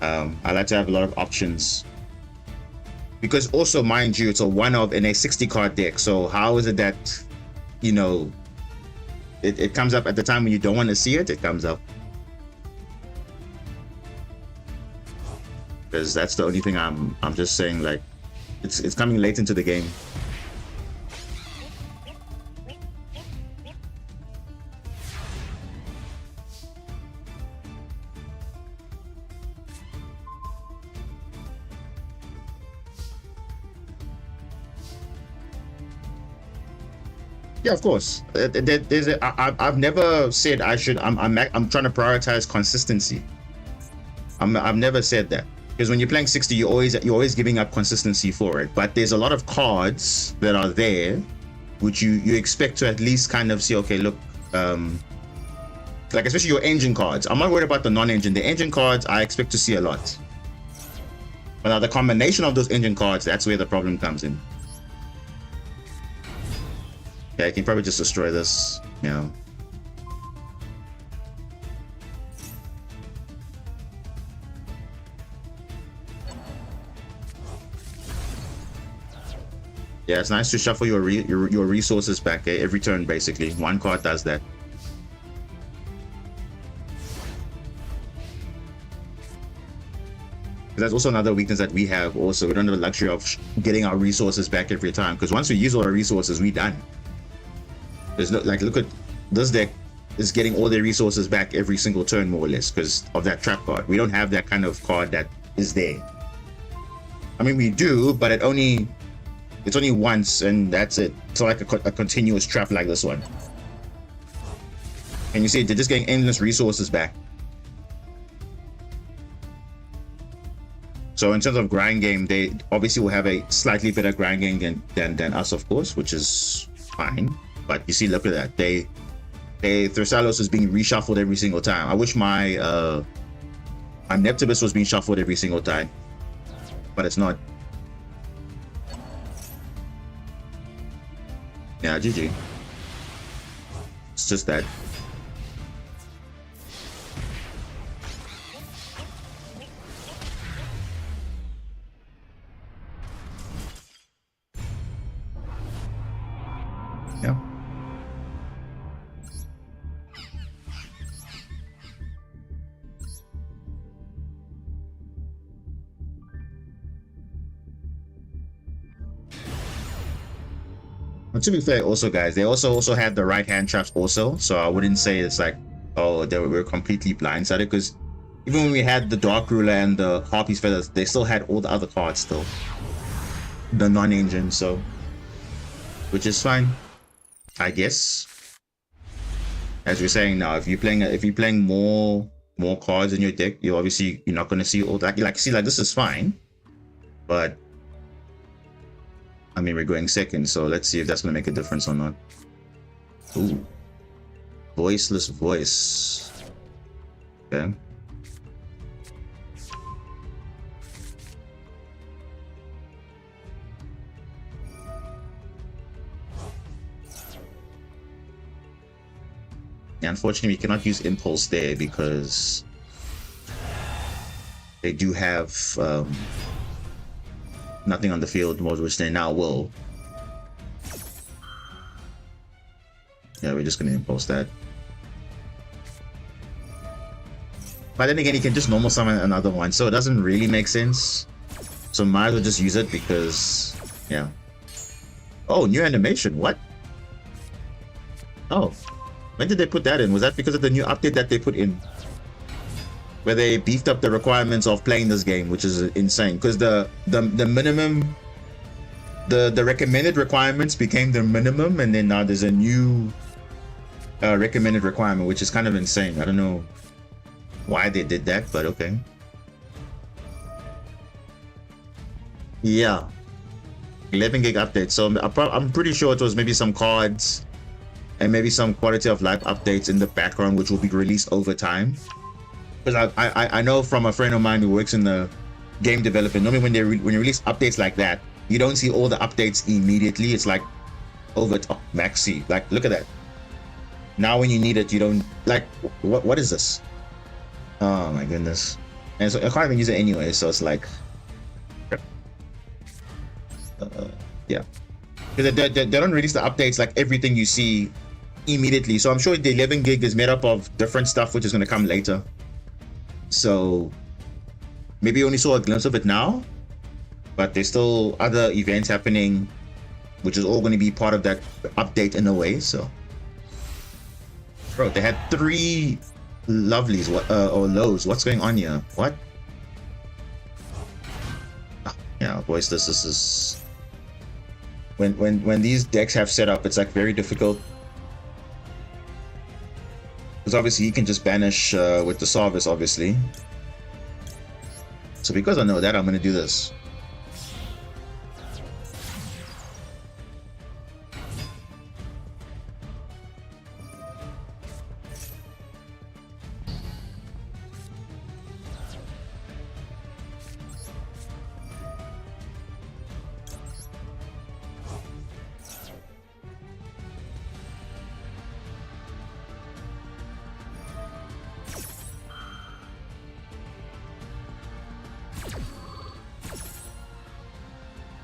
I like to have a lot of options. Because also, mind you, it's a one-of in a 60 card deck. So how is it that, you know, it comes up at the time when you don't want to see it, it comes up. Because that's the only thing I'm just saying, like, it's coming late into the game. Yeah, of course. I've never said I should. I'm trying to prioritize consistency. I've never said that, because when you're playing 60, you're always giving up consistency for it. But there's a lot of cards that are there, which you expect to at least kind of see. Okay, look, like especially your engine cards. I'm not worried about the non-engine. The engine cards I expect to see a lot. But now the combination of those engine cards, that's where the problem comes in. Yeah, I can probably just destroy this, you know. Yeah, it's nice to shuffle your resources back every turn, basically. One card does that. That's also another weakness that we have. Also, we don't have the luxury of getting our resources back every time, because once we use all our resources, we're done. There's no, like, look at this deck is getting all their resources back every single turn, more or less, because of that trap card. We don't have that kind of card that is there. I mean, we do, but it's only once, and that's it. It's like a continuous trap like this one. And you see, they're just getting endless resources back. So in terms of grind game, they obviously will have a slightly better grind game than us, of course, which is fine. But you see, look at that. Thursalos is being reshuffled every single time. I wish my Neptibus was being shuffled every single time, but it's not. Yeah, GG. It's just that. Yeah. But to be fair, also guys, they also had the right hand traps also, so I wouldn't say it's like, oh, we were completely blindsided, because even when we had the Dark Ruler and the Harpy's Feathers, they still had all the other cards still, the non-engine, so which is fine, I guess. As we're saying now, if you're playing more cards in your deck, you're not going to see all that. Like this is fine, but I mean, we're going second, so let's see if that's going to make a difference or not. Ooh, voiceless voice. Okay. Yeah, unfortunately, we cannot use Impulse there because they do have nothing on the field, which they now will. Yeah, we're just going to Impulse that. But then again, he can just normal summon another one, so it doesn't really make sense. So might as well just use it because, yeah. Oh, new animation, what? Oh. When did they put that in? Was that because of the new update that they put in? Where they beefed up the requirements of playing this game, which is insane. Because the minimum, the recommended requirements became the minimum, and then now there's a new recommended requirement, which is kind of insane. I don't know why they did that, but okay. Yeah. 11 gig update. So I'm pretty sure it was maybe some cards and maybe some quality of life updates in the background, which will be released over time. Because I know from a friend of mine who works in the game development, normally when you release updates like that, you don't see all the updates immediately. It's like over top maxi. Like, look at that. Now when you need it, you don't like. What is this? Oh my goodness! And so I can't even use it anyway. So it's like, yeah. Because they don't release the updates like everything you see immediately. So I'm sure the 11 gig is made up of different stuff, which is going to come later. So maybe you only saw a glimpse of it now, but there's still other events happening, which is all going to be part of that update in a way. So, bro, they had 3 lovelies or lows. What's going on here? What? Yeah, boys, this is when these decks have set up, it's like very difficult. Because obviously you can just banish with the Sarvis, obviously. So because I know that, I'm gonna do this.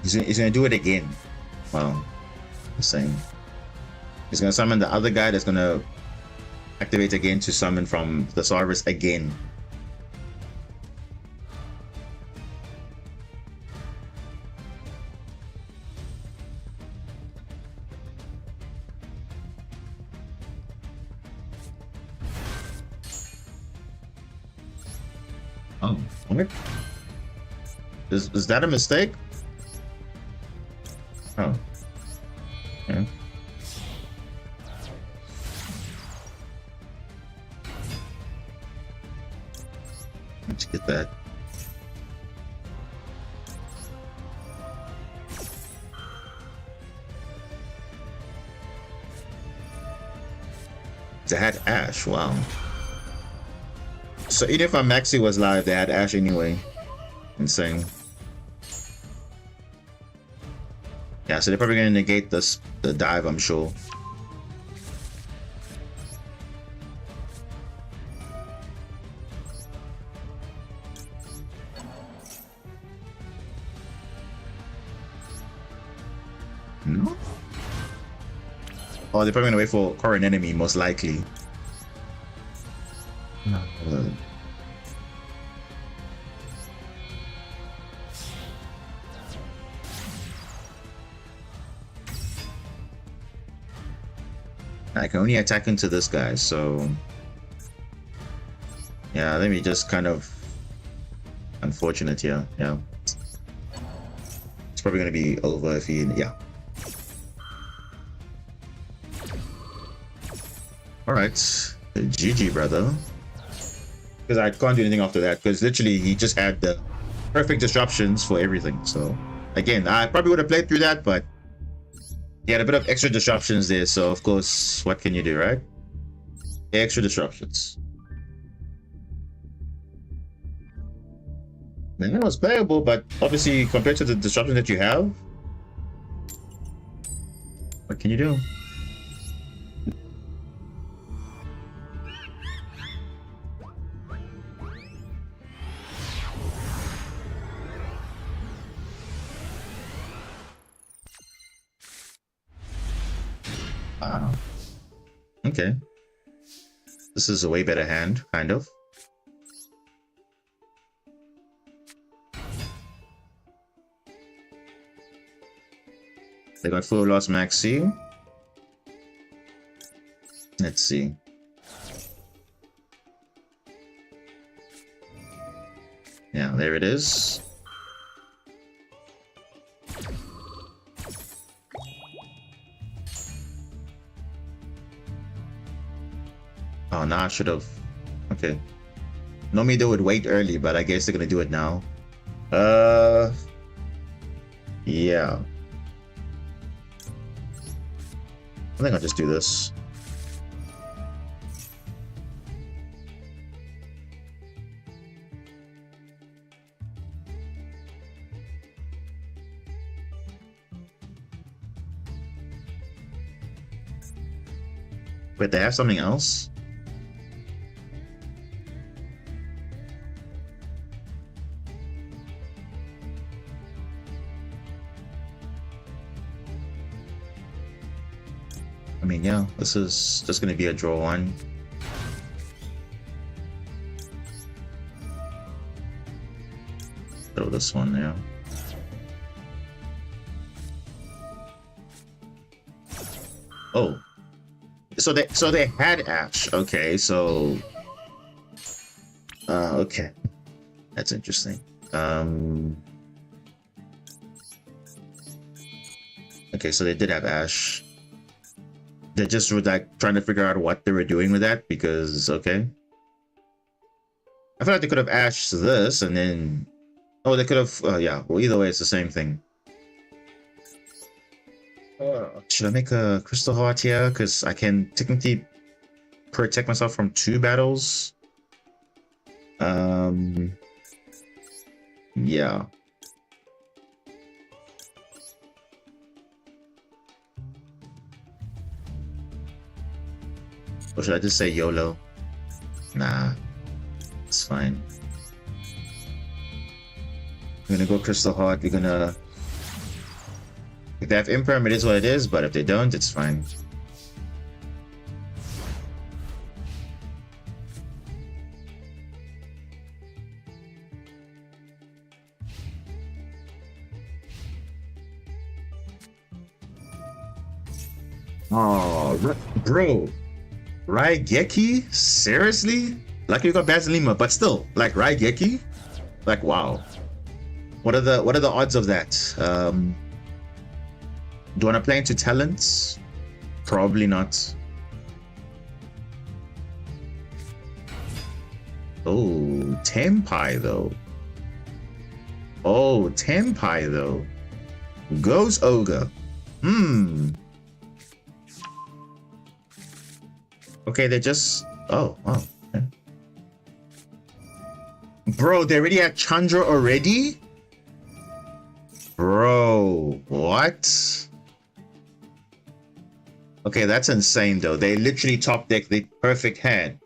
He's gonna do it again. Wow, insane. He's gonna summon the other guy that's gonna activate again to summon from the Sarvis again. Oh, what? Is that a mistake? Oh. Yeah. Let's get that. They had Ash, wow. So even if our Maxi was live, they had Ash anyway. Insane. Yeah, so they're probably gonna negate this the dive, I'm sure. No? Oh, they're probably gonna wait for current enemy, most likely. No. I can only attack into this guy, so yeah, let me just kind of unfortunate here. Yeah, it's probably gonna be over if he yeah. All right, GG, brother. Because I can't do anything after that. Because literally, he just had the perfect disruptions for everything. So again, I probably would have played through that, but he had a bit of extra disruptions there. So of course, what can you do, right? Extra disruptions. Man, it was playable, but obviously compared to the disruption that you have, what can you do? Wow. Okay. This is a way better hand, kind of. They got full loss Maxi. Let's see. Yeah, there it is. Oh, now I should have. Okay. Normally they would wait early, but I guess they're gonna do it now. Yeah. I think I'll just do this. Wait, they have something else? I mean, yeah, this is just gonna be a draw one. Throw this one, yeah. Oh. So they had Ash. Okay, so okay. That's interesting. Okay, Okay, so they did have Ash. They just were like trying to figure out what they were doing with that because, okay. I feel like they could have ashed this and then... Oh, they could have... yeah, well, either way, it's the same thing. Should I make a Crystal Heart here? Because I can technically protect myself from 2 battles. Yeah. Or should I just say YOLO? Nah. It's fine. We're gonna go Crystal Heart. We're gonna... If they have Imperm, it is what it is, but if they don't, it's fine. Oh, bro. Raigeki? Seriously? Like you got Basilima, but still, like Raigeki? Like wow. What are the odds of that? Do I want to play into talents? Probably not. Oh, Tenpai though. Oh, Tenpai though. Goes Ogre. Okay, they just... Oh, wow. Okay. Bro, they already have Chandra already? Bro, what? Okay, that's insane though. They literally top deck the perfect hand.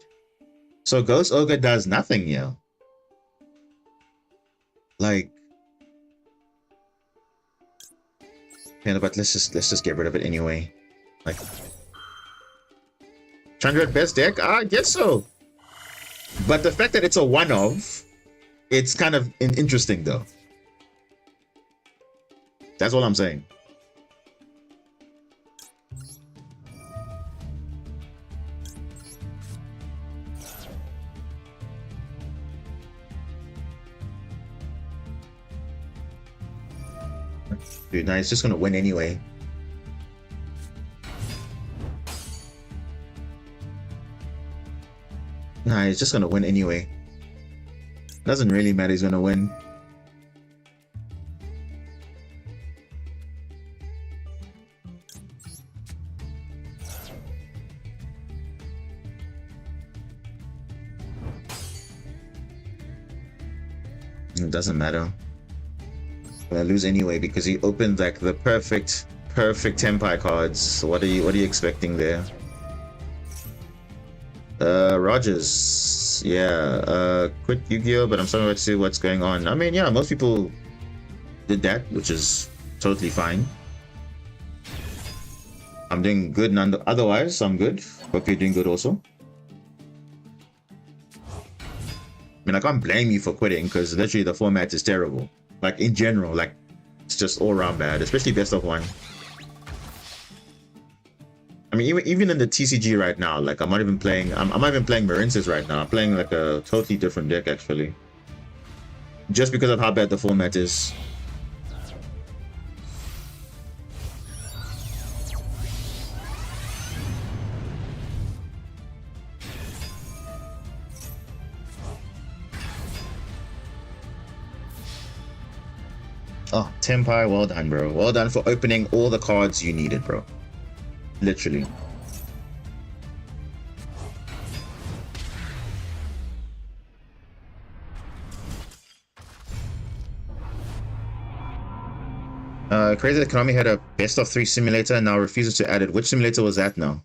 So Ghost Ogre does nothing here. Like... Yeah, but let's just get rid of it anyway. Like... Chandra at best deck? I guess so. But the fact that it's a one-of, it's kind of interesting though. That's all I'm saying. Dude, nah, it's just gonna win anyway. Nah, he's just gonna win anyway. Doesn't really matter, he's gonna win. It doesn't matter. I lose anyway because he opened like the perfect Tenpai cards. So what are you expecting there? Rogers, yeah, quit Yu-Gi-Oh, but I'm starting to see what's going on. I mean, yeah, most people did that, which is totally fine. I'm doing good otherwise, I'm good. Hope you're doing good also. I mean, I can't blame you for quitting because literally the format is terrible. Like in general, like it's just all around bad, especially best of one. I mean, even in the TCG right now, like I'm not even playing Marinces right now. I'm playing like a totally different deck actually. Just because of how bad the format is. Oh, Tenpai, well done, bro. Well done for opening all the cards you needed, bro. Literally. Crazy that Konami had a best of 3 simulator and now refuses to add it. Which simulator was that now?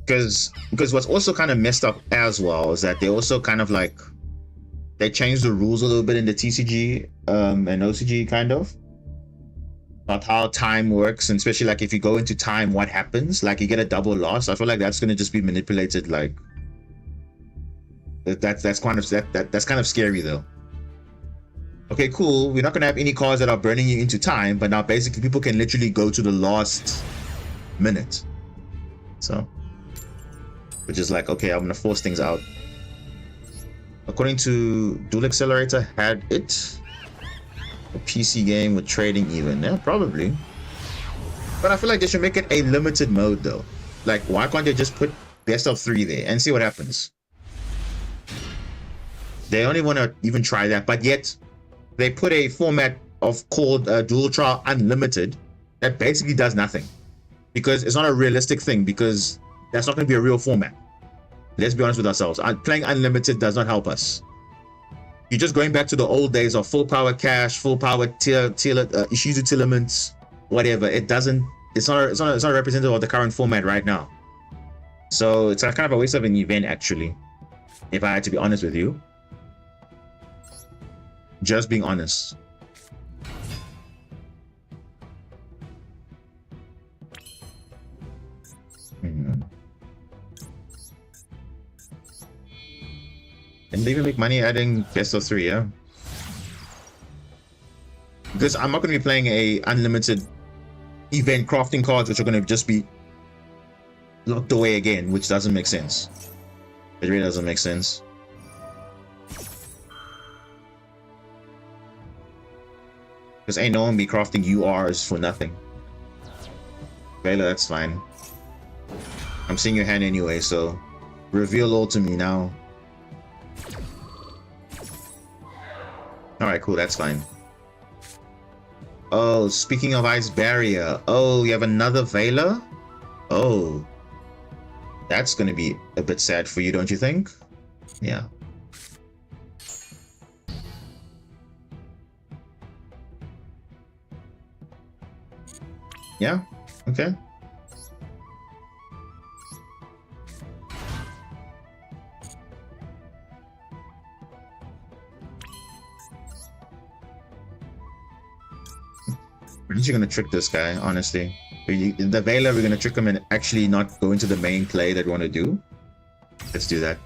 Because what's also kind of messed up as well is that they also kind of like they changed the rules a little bit in the TCG and OCG kind of about how time works, and especially like if you go into time, what happens? Like you get a double loss. I feel like that's gonna just be manipulated. Like that's kind of scary though. Okay, cool. We're not gonna have any cards that are burning you into time, but now basically people can literally go to the last minute. So, which is like, okay, I'm gonna force things out. According to Duel Accelerator, had it. A PC game with trading even. Yeah, probably. But I feel like they should make it a limited mode though. Like, why can't they just put best of 3 there and see what happens? They only want to even try that, but yet they put a format of called Dual Trial Unlimited that basically does nothing because it's not a realistic thing, because that's not going to be a real format. Let's be honest with ourselves. Playing Unlimited does not help us. You're just going back to the old days of full power cash, full power Ishizu Tillements, whatever. It doesn't. It's not representative of the current format right now. So it's a kind of a waste of an event, actually. If I had to be honest with you, just being honest. And they even make money adding best of 3, yeah? Because I'm not going to be playing a unlimited event crafting cards, which are going to just be locked away again, which doesn't make sense. It really doesn't make sense. Because ain't no one be crafting URs for nothing. Vela, that's fine. I'm seeing your hand anyway, so reveal all to me now. Alright, cool, that's fine. Oh, speaking of Ice Barrier. Oh, you have another Vela? Oh. That's gonna be a bit sad for you, don't you think? Yeah. Yeah? Okay. We're just gonna trick this guy, honestly. The Vela, we're gonna trick him and actually not go into the main play that we want to do. Let's do that.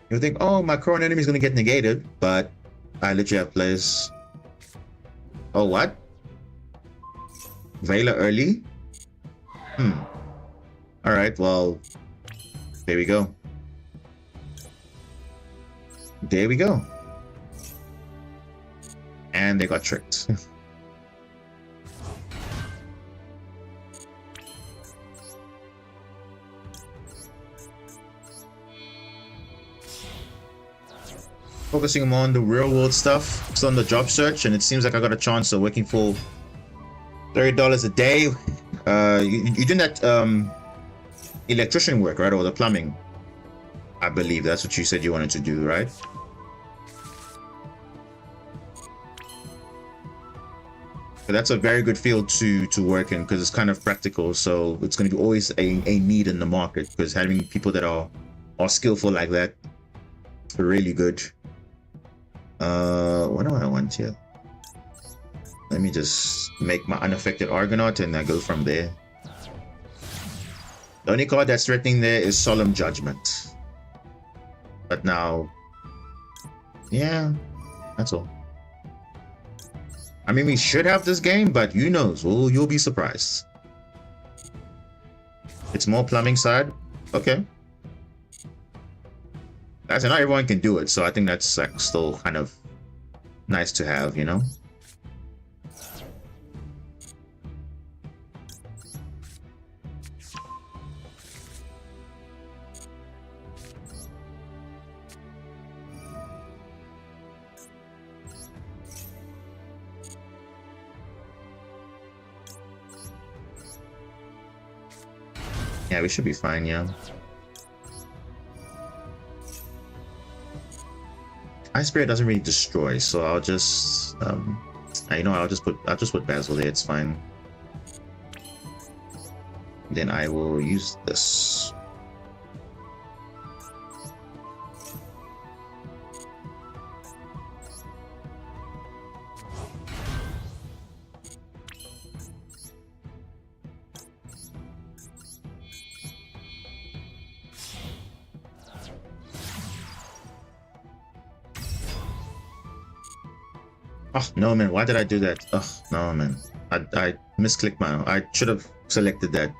You'll think, oh, my current enemy is gonna get negated, but I literally have plays. Oh, what? Vela early? Alright, well, there we go. There we go. And they got tricked. Focusing more on the real world stuff. Still on the job search, and it seems like I got a chance of working for $30 a day. You doing that electrician work, right? Or the plumbing? I believe that's what you said you wanted to do, right? But that's a very good field to work in because it's kind of practical. So it's going to be always a need in the market, because having people that are skillful like that are really good. What do I want here? Let me just make my unaffected Argonaut and I go from there. The only card that's threatening there is Solemn Judgment. But now, yeah, that's all. I mean, we should have this game, but who knows? Well, you'll be surprised. It's more plumbing side. Okay. That's not everyone can do it, so I think that's like still kind of nice to have, you know? Yeah, we should be fine, yeah. Ice Spirit doesn't really destroy, so I'll just I'll just put Basil there, it's fine. Then I will use this. Oh, no, man. Why did I do that? Oh, no, man. I misclicked I should have selected that.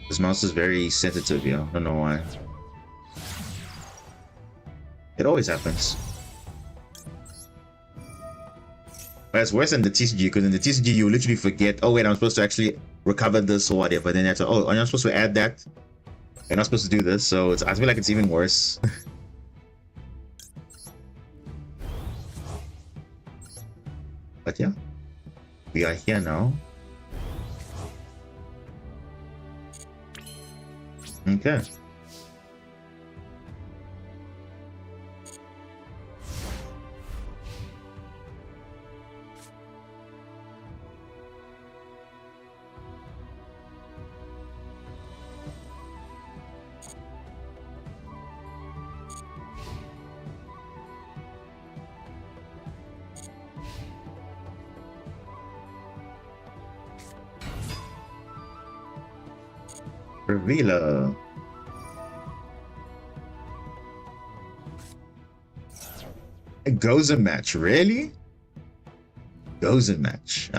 This mouse is very sensitive, yo. I don't know why. It always happens. But it's worse than the TCG, because in the TCG you literally forget, oh wait, I'm supposed to actually recover this or whatever. Then you have to, oh, I'm not supposed to add that. You're not supposed to do this. So I feel like it's even worse. But yeah, we are here now. Okay. Revealer. It goes a match, really? Goes a match.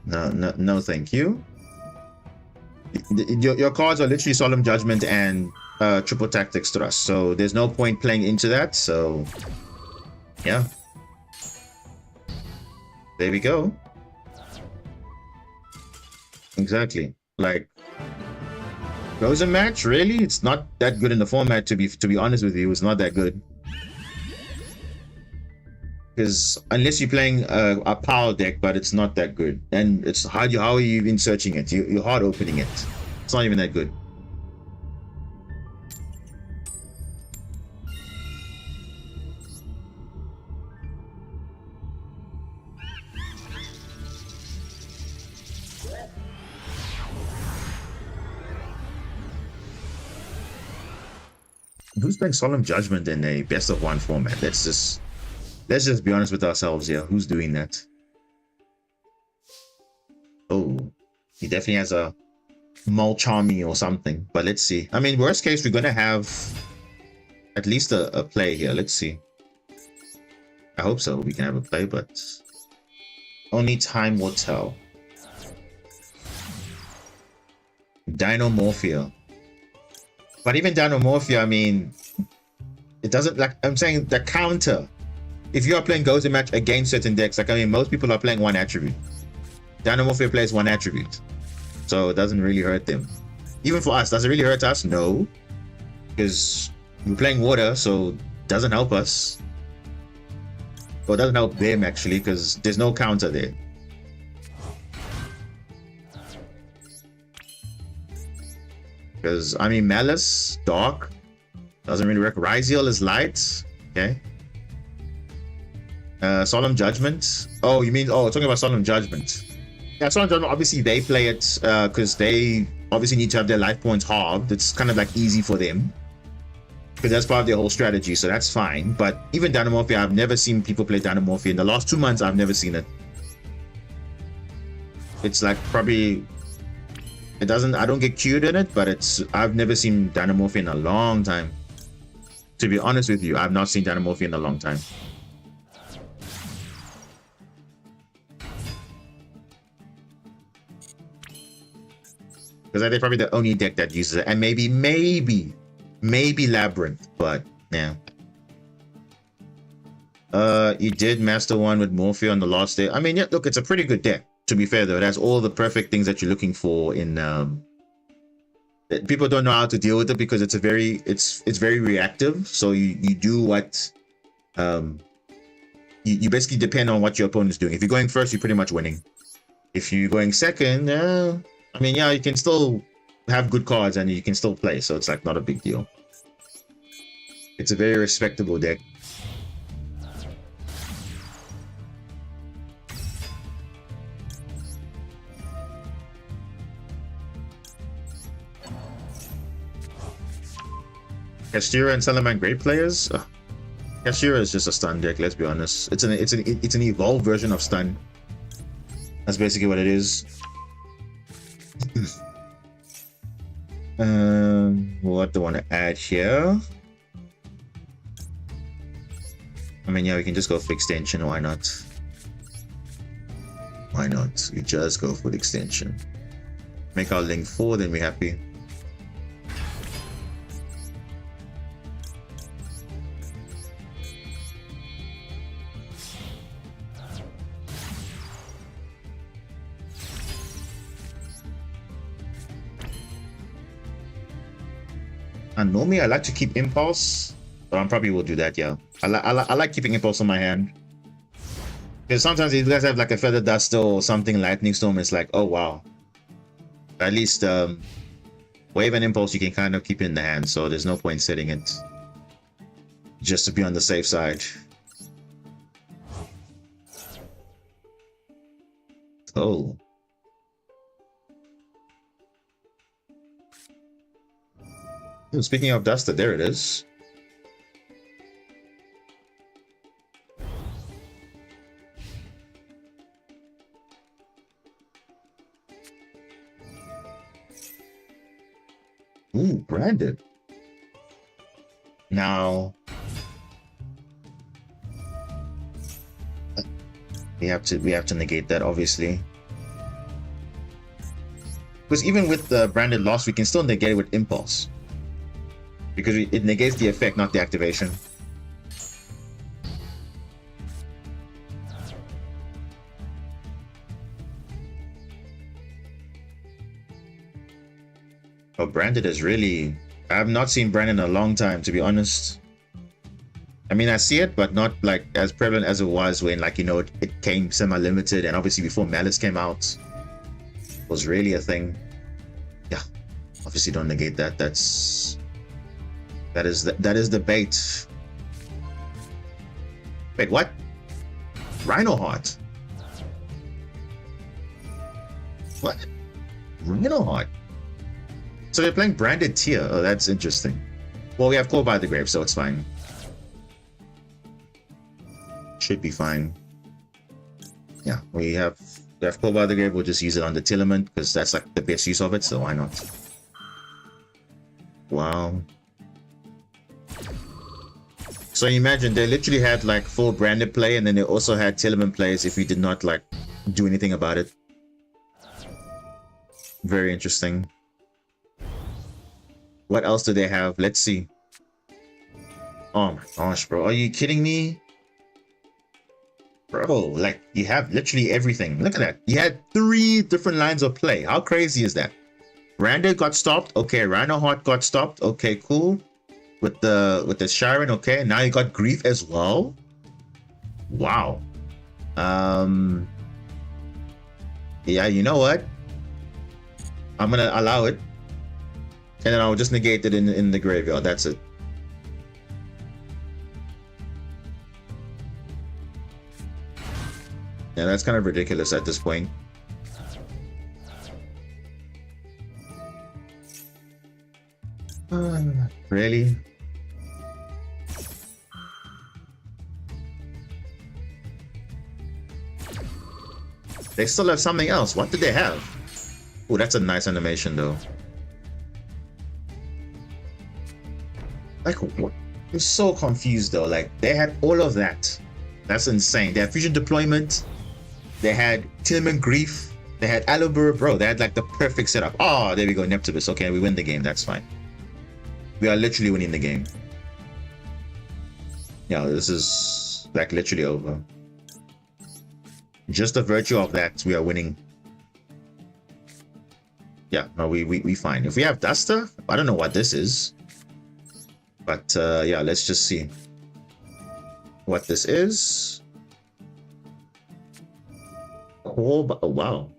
No, thank you. Your cards are literally Solemn Judgment and Triple Tactics Thrust, so there's no point playing into that. So yeah, there we go. Exactly. Like, goes a match, really? It's not that good in the format. To be honest with you, it's not that good. Because unless you're playing a power deck, but it's not that good, and it's hard. How are you even searching it? You're hard opening it. It's not even that good. Who's playing Solemn Judgment in a best of one format? Let's just be honest with ourselves here. Who's doing that? Oh, he definitely has a Mulcharmy or something. But let's see. I mean, worst case, we're gonna have at least a play here. Let's see. I hope so. We can have a play, but only time will tell. Dinomorphia. But even Dinomorphia, I mean, it doesn't, like, I'm saying the counter. If you are playing Goes a Match against certain decks, like, I mean, most people are playing one attribute. Dinomorphia plays one attribute. So it doesn't really hurt them. Even for us, does it really hurt us? No. Because we're playing water, so it doesn't help us. Well, it doesn't help them, actually, because there's no counter there. Because, I mean, Malice, Dark, doesn't really work. Ryziel is light. Okay. Solemn Judgment. Oh, you mean, oh, talking about Solemn Judgment. Yeah, Solemn Judgment, obviously they play it because they obviously need to have their life points halved. It's kind of like easy for them. Because that's part of their whole strategy, so that's fine. But even Dinomorphia, I've never seen people play Dinomorphia. In the last 2 months, I've never seen it. It's like probably... It doesn't, I don't get cued in it, but I've never seen Dinomorphia in a long time. To be honest with you, I've not seen Dinomorphia in a long time. Because they're probably the only deck that uses it. And maybe Labyrinth, but yeah. You did Master 1 with Morphia on the last day. I mean, yeah, look, it's a pretty good deck. To be fair, though, it has all the perfect things that you're looking for in people don't know how to deal with it because it's very reactive. So you do what you basically depend on what your opponent's doing. If you're going first, you're pretty much winning. If you're going second, I mean, yeah, you can still have good cards and you can still play, so it's like not a big deal. It's a very respectable deck. Kashira and Salaman great players. Kashira is just a stun deck. Let's be honest. It's an evolved version of stun. That's basically what it is. What do I want to add here? I mean, yeah, we can just go for extension. Why not? Why not? We just go for the extension. Make our link 4, then we're happy. And normally I like to keep Impulse, but I probably will do that, yeah. I like keeping Impulse on my hand. Because sometimes if you guys have like a Feather Duster or something, Lightning Storm, it's like, oh wow. At least Wave and Impulse you can kind of keep in the hand, so there's no point setting it. Just to be on the safe side. Oh. Speaking of Duster, there it is. Ooh, branded. Now we have to negate that, obviously. Because even with the branded loss, we can still negate it with Impulse. Because it negates the effect, not the activation. Oh, branded is really... I have not seen branded in a long time, to be honest. I mean, I see it, but not like as prevalent as it was when, like, you know, it came semi-limited, and obviously before Malice came out, it was really a thing. Yeah, obviously don't negate that. That is the bait. Wait, what? Rhino Heart. What? Rhino Heart. So they're playing branded tier. Oh, that's interesting. Well, we have Call by the Grave, so it's fine. Should be fine. Yeah, we have Call by the Grave. We'll just use it on the Tilament because that's like the best use of it. So why not? Wow. So imagine they literally had like full branded play, and then they also had Tilament plays if we did not like do anything about it. Very interesting. What else do they have? Let's see. Oh my gosh, bro. Are you kidding me? Bro, like, you have literally everything. Look at that. You had 3 different lines of play. How crazy is that? Branded got stopped. Okay, Rhino Heart got stopped. Okay, cool. With the Sharon, okay. Now you got Grief as well. Wow. Yeah, you know what? I'm gonna allow it. And then I'll just negate it in the graveyard. That's it. Yeah, that's kind of ridiculous at this point. Really? They still have something else. What did they have? Oh, that's a nice animation though. Like, what? I'm so confused though. Like, they had all of that. That's insane. They had Fusion Deployment. They had Tilament Grief. They had Alubur. Bro, they had like the perfect setup. Oh, there we go. Neptubus. Okay, we win the game. That's fine. We are literally winning the game. Yeah, this is like literally over. Just the virtue of that, we are winning. Yeah, no, we fine. If we have Duster, I don't know what this is. But yeah, let's just see what this is. Oh, wow.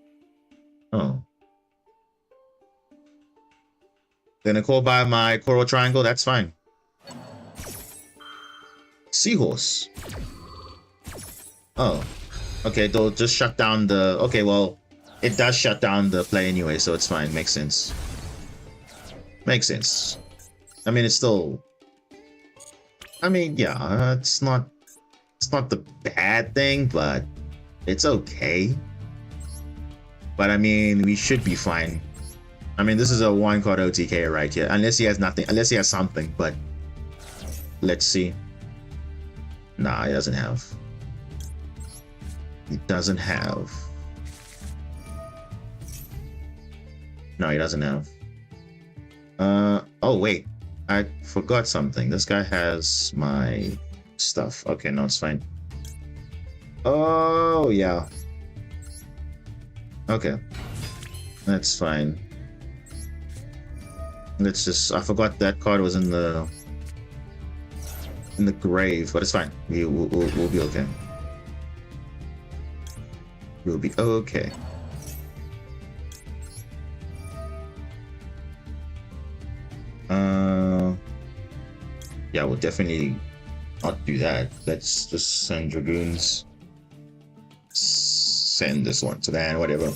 Oh. Gonna call by my Coral Triangle, that's fine. Seahorse. Oh. Okay, they'll just shut down the... Okay, well, it does shut down the play anyway, so it's fine. Makes sense. Makes sense. I mean, it's still... I mean, yeah, it's not the bad thing, but it's okay. But I mean, we should be fine. I mean, this is a 1-card OTK right here, unless he has nothing, unless he has something, but let's see. Nah, he doesn't have. He doesn't have. No, he doesn't have. Oh wait, I forgot something. This guy has my stuff. Okay, no, it's fine. Oh yeah. Okay, that's fine. Let's just, I forgot that card was in the grave, but it's fine. We'll be okay. We'll be okay. Yeah, we'll definitely not do that. Let's just send dragoons. Send this one to van, whatever.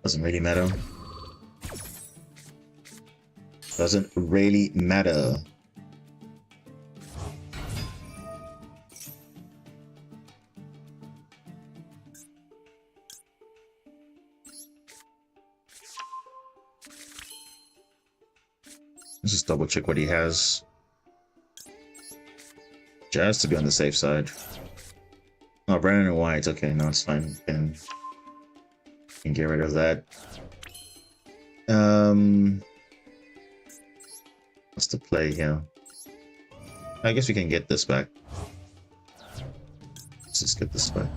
Doesn't really matter. Doesn't really matter. Let's just double check what he has. Just to be on the safe side. Oh, Brandon and White. Okay, no, it's fine. Can get rid of that. What's the play here? I guess we can get this back. Let's just get this back.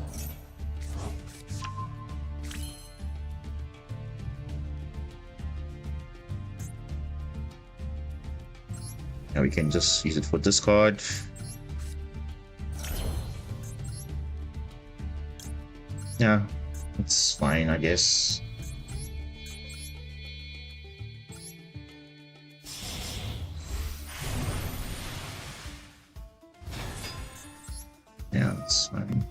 Now we can just use it for discard. Yeah, it's fine, I guess. Yeah, it's fine.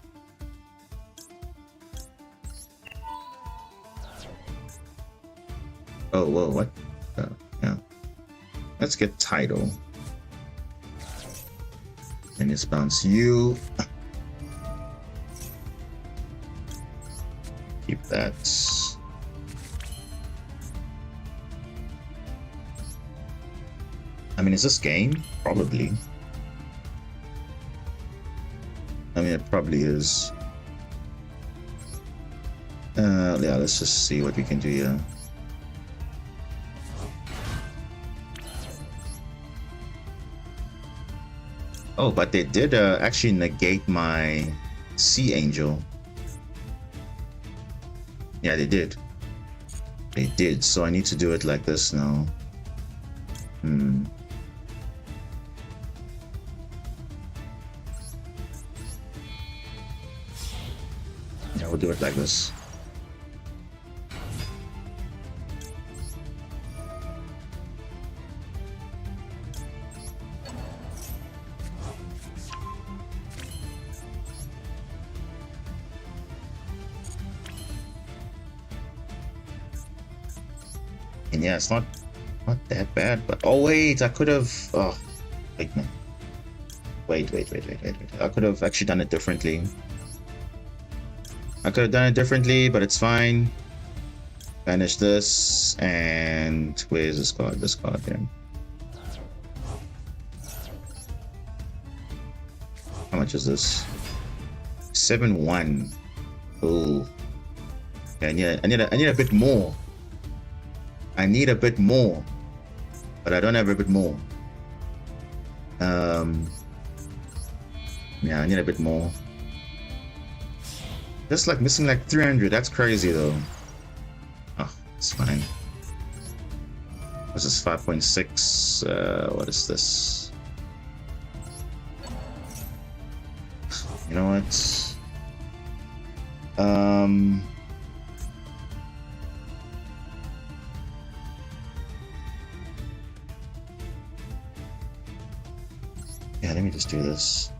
Oh, whoa, what? Yeah. Let's get title. And it's bounce you. Keep that. I mean, is this game? Probably. I mean, it probably is. Yeah, let's just see what we can do here. Oh, but they did actually negate my Sea Angel. Yeah, they did. They did, so I need to do it like this now. Yeah, we'll do it like this. And yeah, it's not that bad, but oh wait, I could have. Oh, wait, man. Wait. I could have actually done it differently. I could have done it differently, but it's fine. Banish this, and where's this card? This card here. How much is this? 7-1. Oh, I need a bit more. I need a bit more, but I don't have a bit more. Yeah, I need a bit more. Just like missing like 300. That's crazy though. Oh, it's fine. This is 5.6. What is this? You know what? Yeah, let me just do this.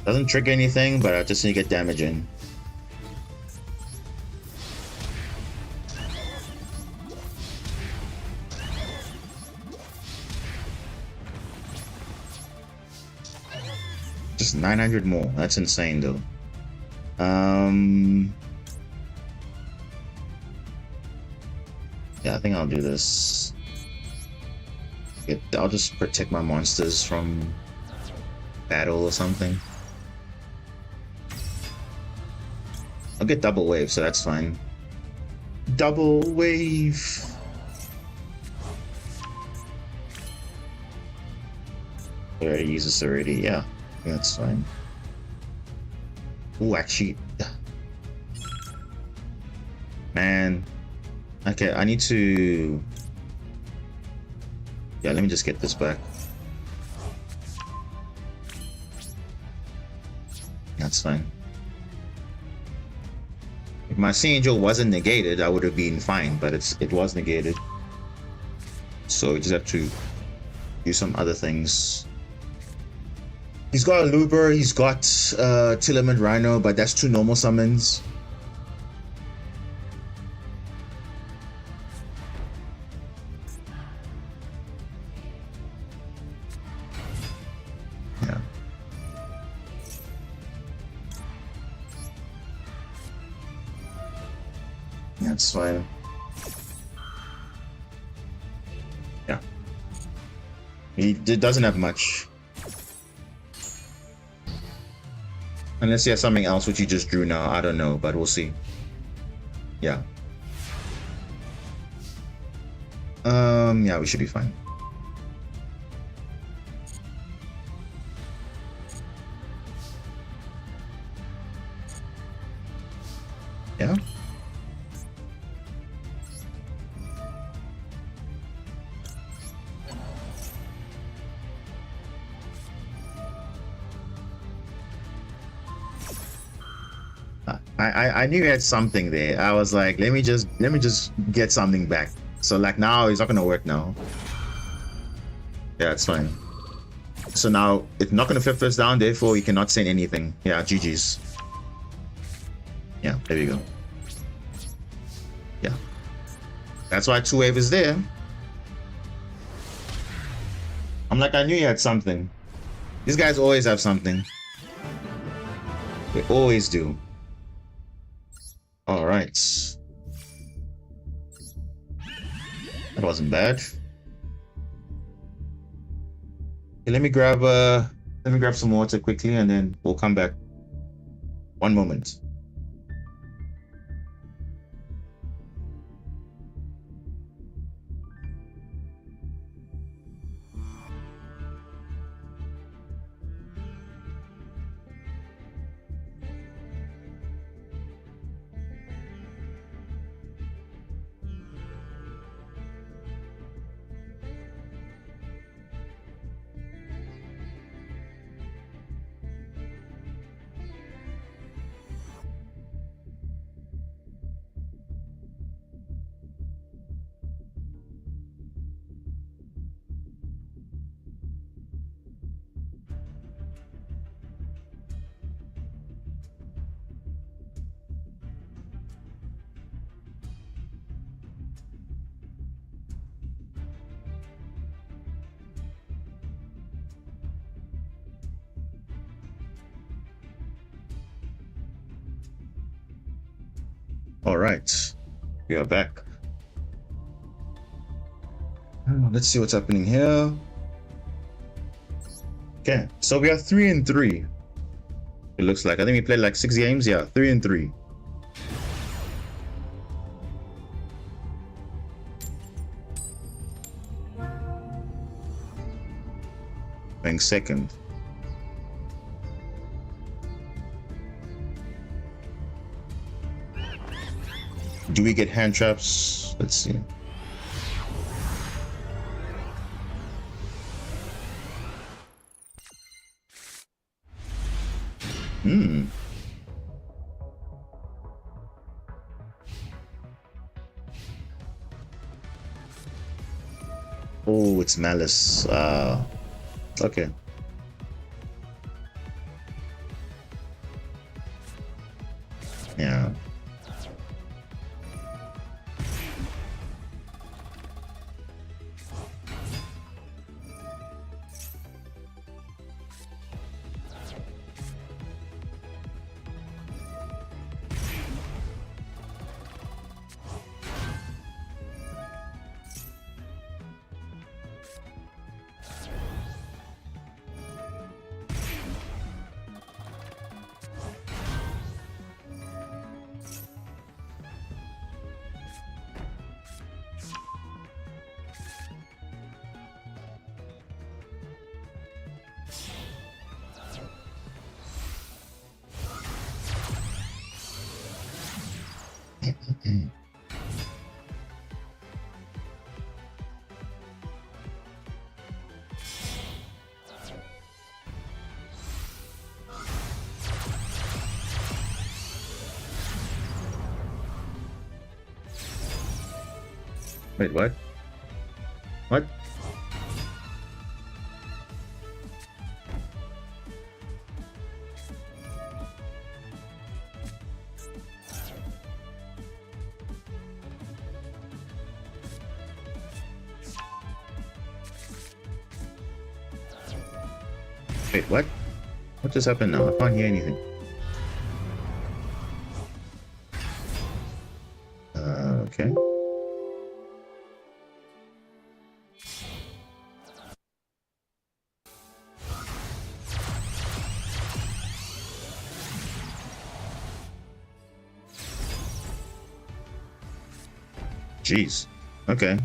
Doesn't trigger anything, but I just need to get damage in. Just 900 more. That's insane, though. Yeah, I think I'll do this. I'll just protect my monsters from battle or something. I'll get double wave, so that's fine. Double wave. I already used this already. Yeah, that's fine. Oh, actually, Okay, I need to... Yeah, let me just get this back. That's fine. If my Sea Angel wasn't negated, I would have been fine, but it was negated. So we just have to do some other things. He's got a Looper, he's got Tillerman Rhino, but that's 2 normal summons. Yeah. That's fine. Yeah. He doesn't have much. Unless he has something else which he just drew now. I don't know, but we'll see. Yeah. Yeah, we should be fine. Yeah. I knew he had something there. I was like, let me just get something back. So like now it's not gonna work now. Yeah, it's fine. So now it's not gonna flip first down, therefore he cannot send anything. Yeah, GG's. Yeah, there you go. Yeah. That's why 2-wave is there. I'm like, I knew he had something. These guys always have something. They always do. All right. That wasn't bad. Okay, let me grab some water quickly and then we'll come back. One moment. All right, we are back. Let's see what's happening here. Okay, so we are 3-3. It looks like I think we played like 6 games. Yeah, 3-3. Playing second. Do we get hand traps? Let's see. Oh, it's Malice. Okay. Yeah. Wait, what? What? Wait, what? What just happened now? I can't hear anything. Okay. Jeez. Okay.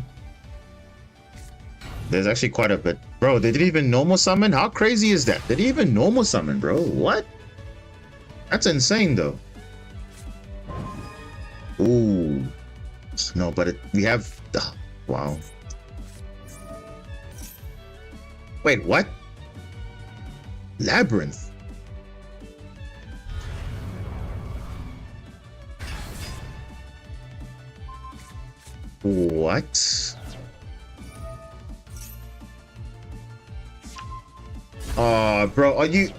There's actually quite a bit. Bro, they didn't even normal summon? How crazy is that? They didn't even normal summon, bro. What? That's insane, though. Ooh. No, but we have... wow. Wait, what? Labyrinth? What? Oh, bro, are you...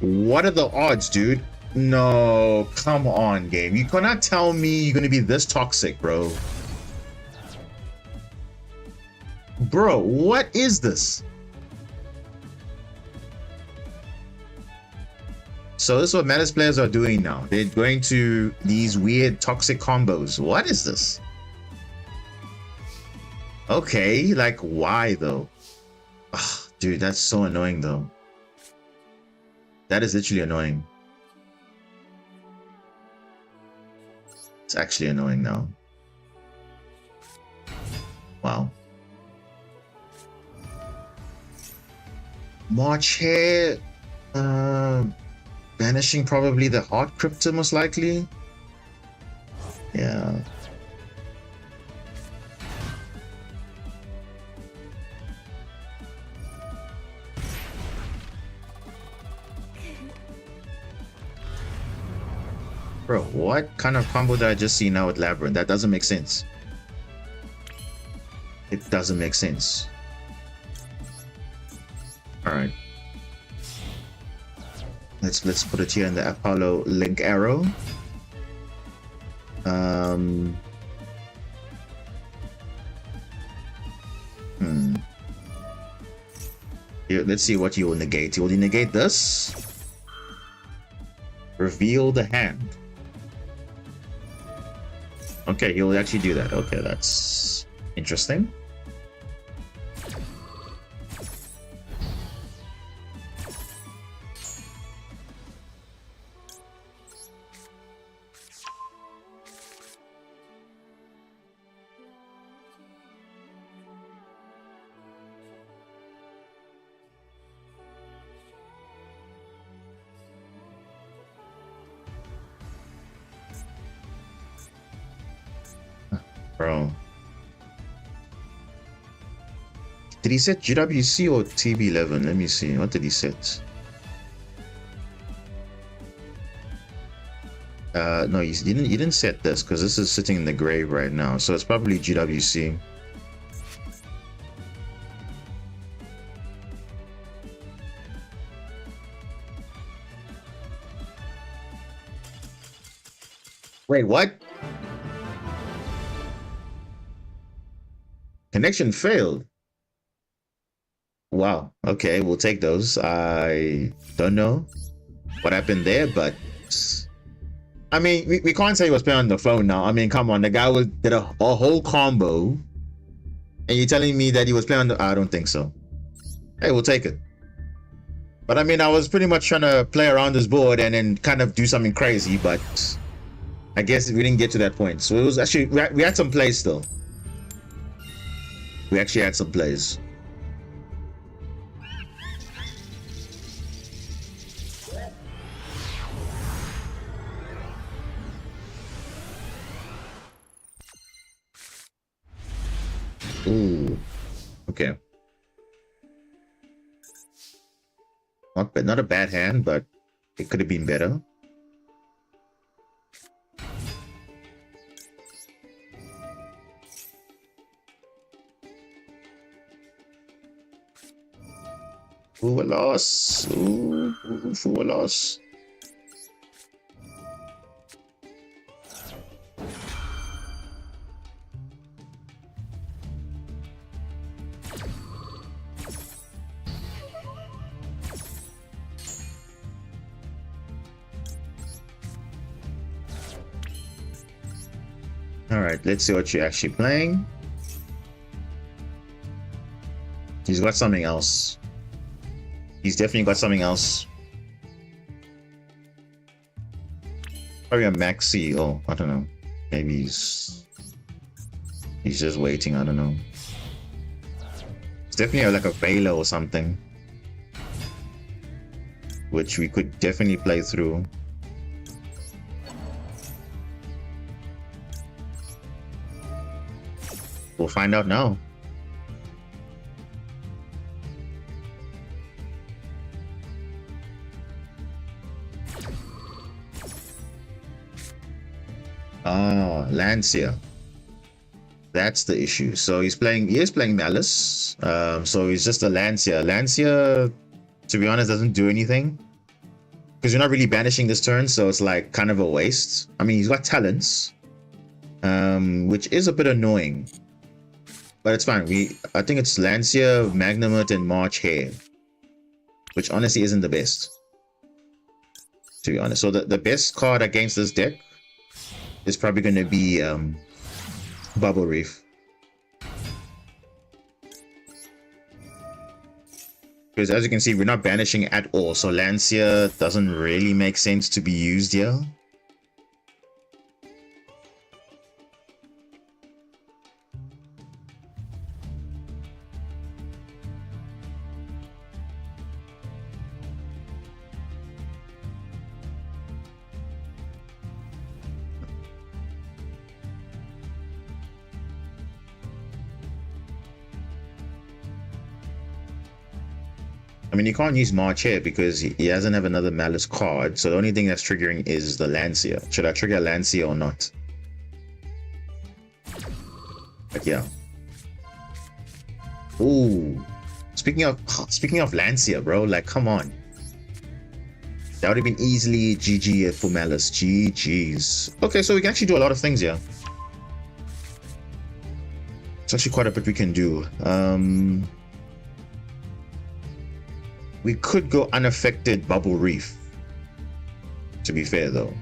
What are the odds, dude? No, come on, game. You cannot tell me you're gonna be this toxic, bro. Bro, what is this? So this is what Metis players are doing now. They're going to these weird toxic combos. What is this? Okay, like why though? Ugh, dude, that's so annoying though. That is literally annoying. It's actually annoying now. Wow. March here. Banishing probably the Heart Crypto most likely. Yeah. Bro, what kind of combo did I just see now with Labyrinth? That doesn't make sense. It doesn't make sense. Alright. Let's put it here in the Apollo link arrow. Here, let's see what you will negate. Will you negate this? Reveal the hand. Okay, he'll actually do that. Okay, that's interesting. Bro. Did he set GWC or TB11? Let me see. What did he set? No, he didn't set this because this is sitting in the grave right now. So it's probably GWC. Wait, what? Connection failed. Wow. Okay, we'll take those. I don't know what happened there, but I mean, we can't say he was playing on the phone now. I mean, come on, the guy did a whole combo, and you're telling me that he was playing on the... I don't think so. Hey, we'll take it. But I mean, I was pretty much trying to play around this board and then kind of do something crazy, but I guess we didn't get to that point. So it was actually, we had some plays still. We actually had some plays. Ooh. Okay. Not a bad hand, but it could have been better. Ooh, a loss. Ooh, a loss. All right, let's see what you're actually playing. He's got something else. He's definitely got something else. Probably a maxi. Oh, I don't know. Maybe he's just waiting. I don't know. It's definitely like a Vela or something, which we could definitely play through. We'll find out now. Ah, Lancia. That's the issue. So he is playing Malice. So he's just a Lancia. Lancia, to be honest, doesn't do anything. Because you're not really banishing this turn, so it's like kind of a waste. I mean, he's got talents. Which is a bit annoying. But it's fine. I think it's Lancia, Magnamut, and March Hare. Which honestly isn't the best, to be honest. So the best card against this deck is probably going to be Bubble Reef. Because as you can see, we're not banishing at all. So Lancia doesn't really make sense to be used here. I mean, you can't use March here because he doesn't have another Malice card. So the only thing that's triggering is the Lancia. Should I trigger Lancia or not? But yeah. Ooh. Speaking of Lancia, bro, like come on. That would have been easily GG for Malice. GG's. Okay, so we can actually do a lot of things here. It's actually quite a bit we can do. We could go unaffected Bubble Reef. To be fair, though,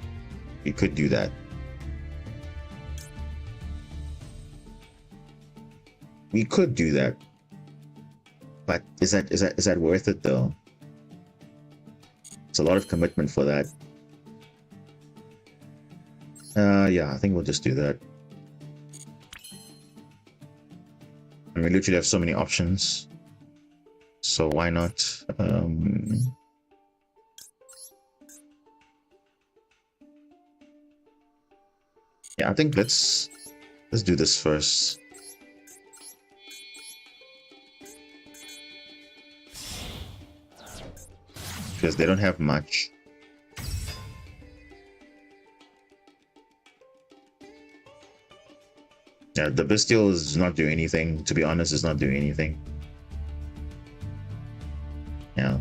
we could do that. We could do that, but is that worth it though? It's a lot of commitment for that. Yeah, I think we'll just do that. I mean, we literally have so many options. So why not? Yeah, I think let's do this first. Because they don't have much. Yeah, the Bestial is not doing anything. To be honest, it's not doing anything. Yeah.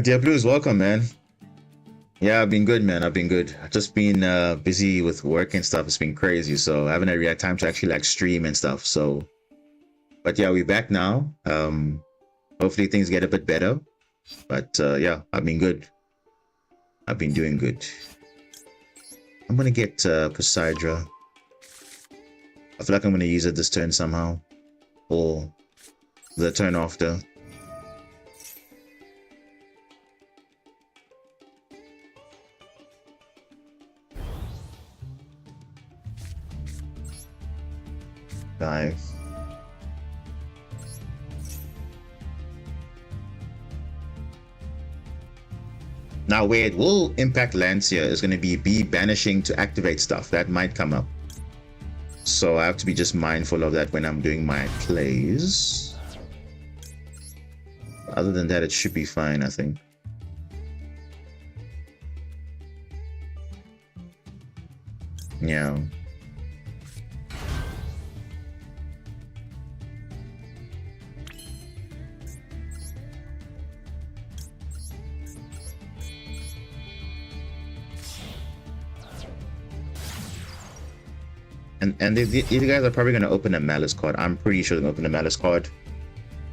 Diablo is welcome, man. Yeah, I've been good, man. I've been good. I've just been busy with work and stuff. It's been crazy, so I haven't really had time to actually like stream and stuff. So, but yeah, we're back now. Hopefully things get a bit better. But yeah, I've been good. I've been doing good. I'm gonna get Poseidra. I feel like I'm gonna use it this turn somehow, or the turn after. Dive. Now, where it will impact Lancia is going to be banishing to activate stuff. That might come up. So I have to be just mindful of that when I'm doing my plays. Other than that, it should be fine, I think. Yeah. And these guys are probably going to open a Malice card. I'm pretty sure they're going to open a Malice card.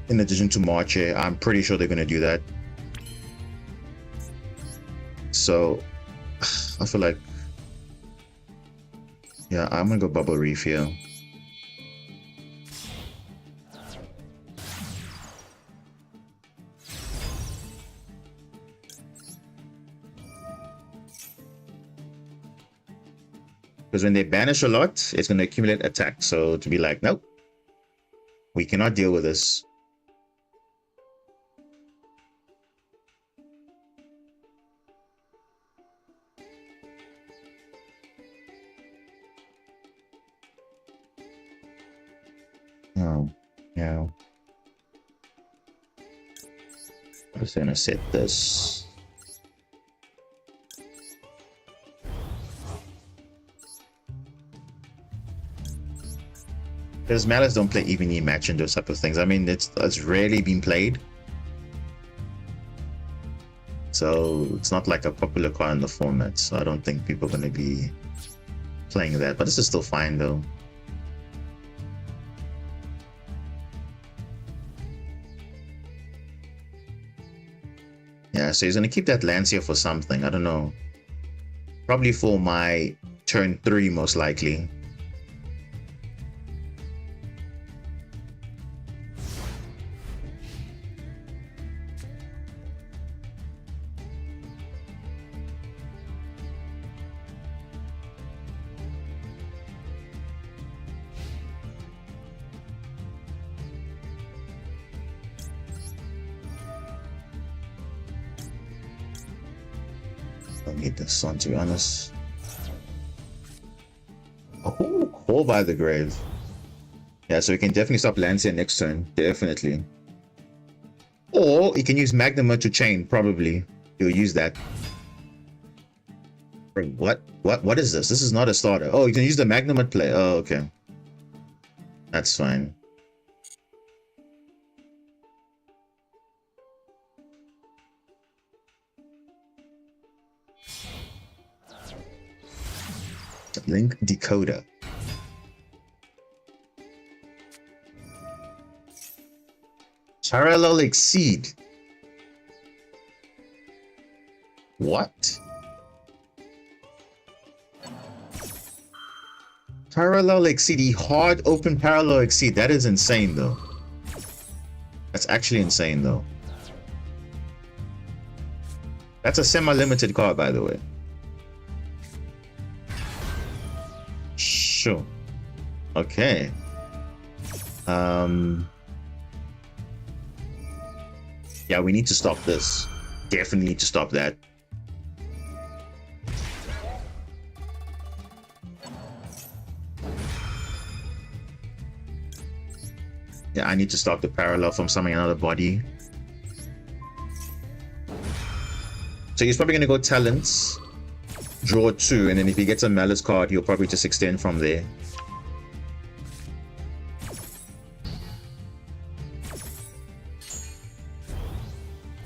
In addition to Marche, I'm pretty sure they're going to do that. So, I feel like... yeah, I'm going to go Bubble Reef here. Because when they banish a lot, it's going to accumulate attack. So to be like, nope, we cannot deal with this. Oh, yeah. I'm just going to set this. Because Malice don't play even E match and those type of things. I mean, it's rarely been played. So it's not like a popular card in the format. So I don't think people are going to be playing that. But this is still fine though. Yeah, so he's going to keep that Lancia for something. I don't know. Probably for my turn 3 most likely. Don't need this one, to be honest. Oh, Call by the Grave. Yeah, so we can definitely stop Lancia next turn. Definitely. Or you can use Magnuma to chain, probably. You'll use that. What is this? This is not a starter. Oh, you can use the Magnum play. Oh, okay. That's fine. Link decoder. Parallel exceed. What? Parallel exceed. He hard open parallel exceed. That is insane though. That's actually insane though. That's a semi-limited card, by the way. Sure. Okay. Yeah, we need to stop this. Definitely need to stop that. Yeah, I need to stop the parallel from summoning another body. So he's probably going to go talents, draw 2, and then if he gets a Malice card, he'll probably just extend from there.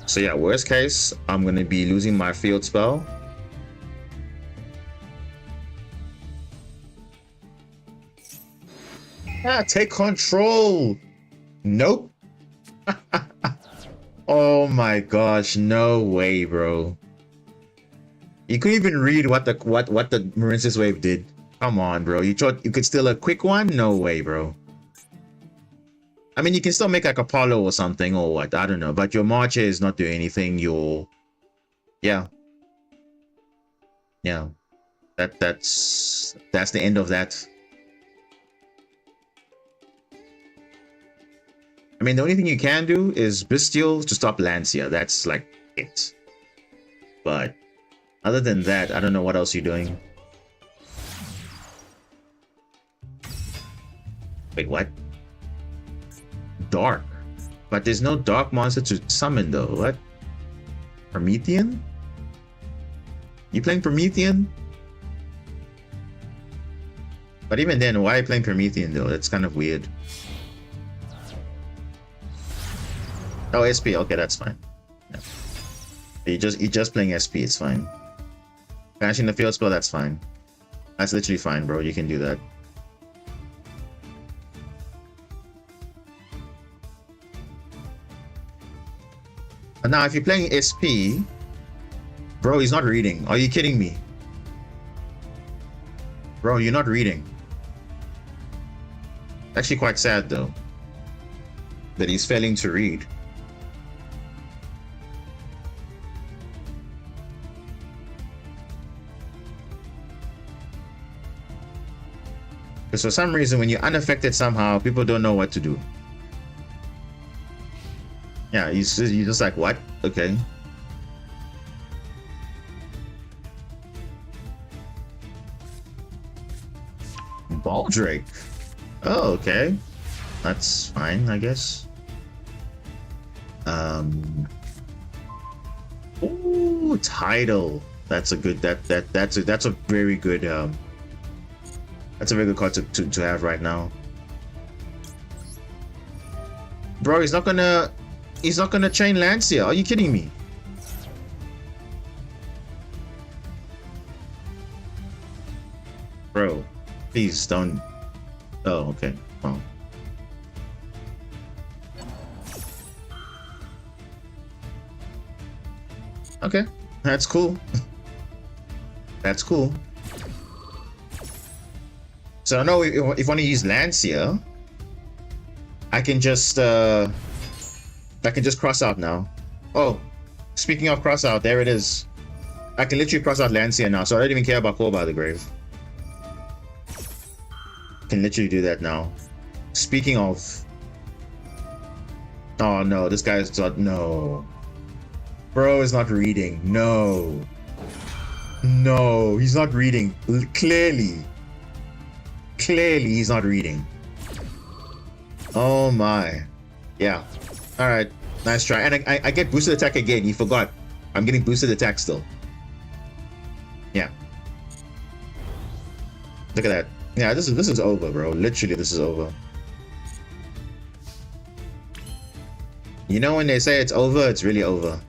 So yeah, worst case, I'm going to be losing my field spell Ah, take control. Nope. Oh my gosh, no way, bro. You couldn't even read what the Marins's wave did. Come on, bro. You thought you could steal a quick one? No way, bro. I mean, you can still make like Apollo or something or what, I don't know. But your Marcher is not doing anything. Your yeah. Yeah. That's the end of that. I mean, the only thing you can do is Bestial to stop Lancia. That's like it. But other than that, I don't know what else you're doing. Wait, what? Dark. But there's no dark monster to summon though. What? Promethean? You playing Promethean? But even then, why are you playing Promethean though? That's kind of weird. Oh, SP. Okay, that's fine. Yeah. You're just playing SP. It's fine. Banishing the field spell. That's fine. That's literally fine, bro. You can do that. But now, if you're playing SP, bro, he's not reading. Are you kidding me? Bro, you're not reading. Actually, quite sad though that he's failing to read. Because for some reason, when you're unaffected somehow, people don't know what to do. Yeah, you're just like, what? Okay. Baldrake. Oh, okay. That's fine, I guess. Ooh, Tidal. That's a good. That's a very good. That's a very good card to have right now. Bro, he's not gonna chain Lancia. Are you kidding me? Bro, please don't. Oh, okay. Well. Okay, that's cool. That's cool. So I know if I want to use Lancia, I can just cross out now. Oh, speaking of cross out, there it is. I can literally cross out Lancia now, so I don't even care about Call by the Grave. Can literally do that now. Speaking of, oh no, this guy's not. No, bro is not reading. No, he's not reading. Clearly he's not reading. Oh my. Yeah. All right. Nice try. And I get boosted attack again. You forgot. I'm getting boosted attack still. Yeah. Look at that. Yeah, this is over, bro. Literally, this is over. You know when they say it's over, it's really over.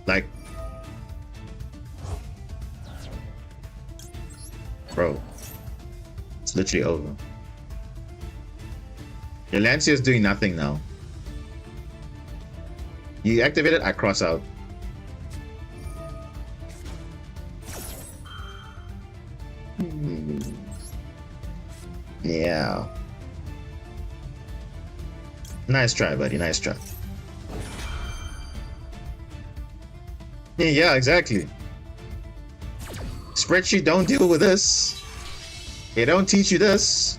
Like, bro, it's literally over. Your Lancia is doing nothing now. You activate it, I cross out. Yeah. Nice try, buddy. Nice try. Yeah, exactly. Spreadsheet don't deal with this. They don't teach you this.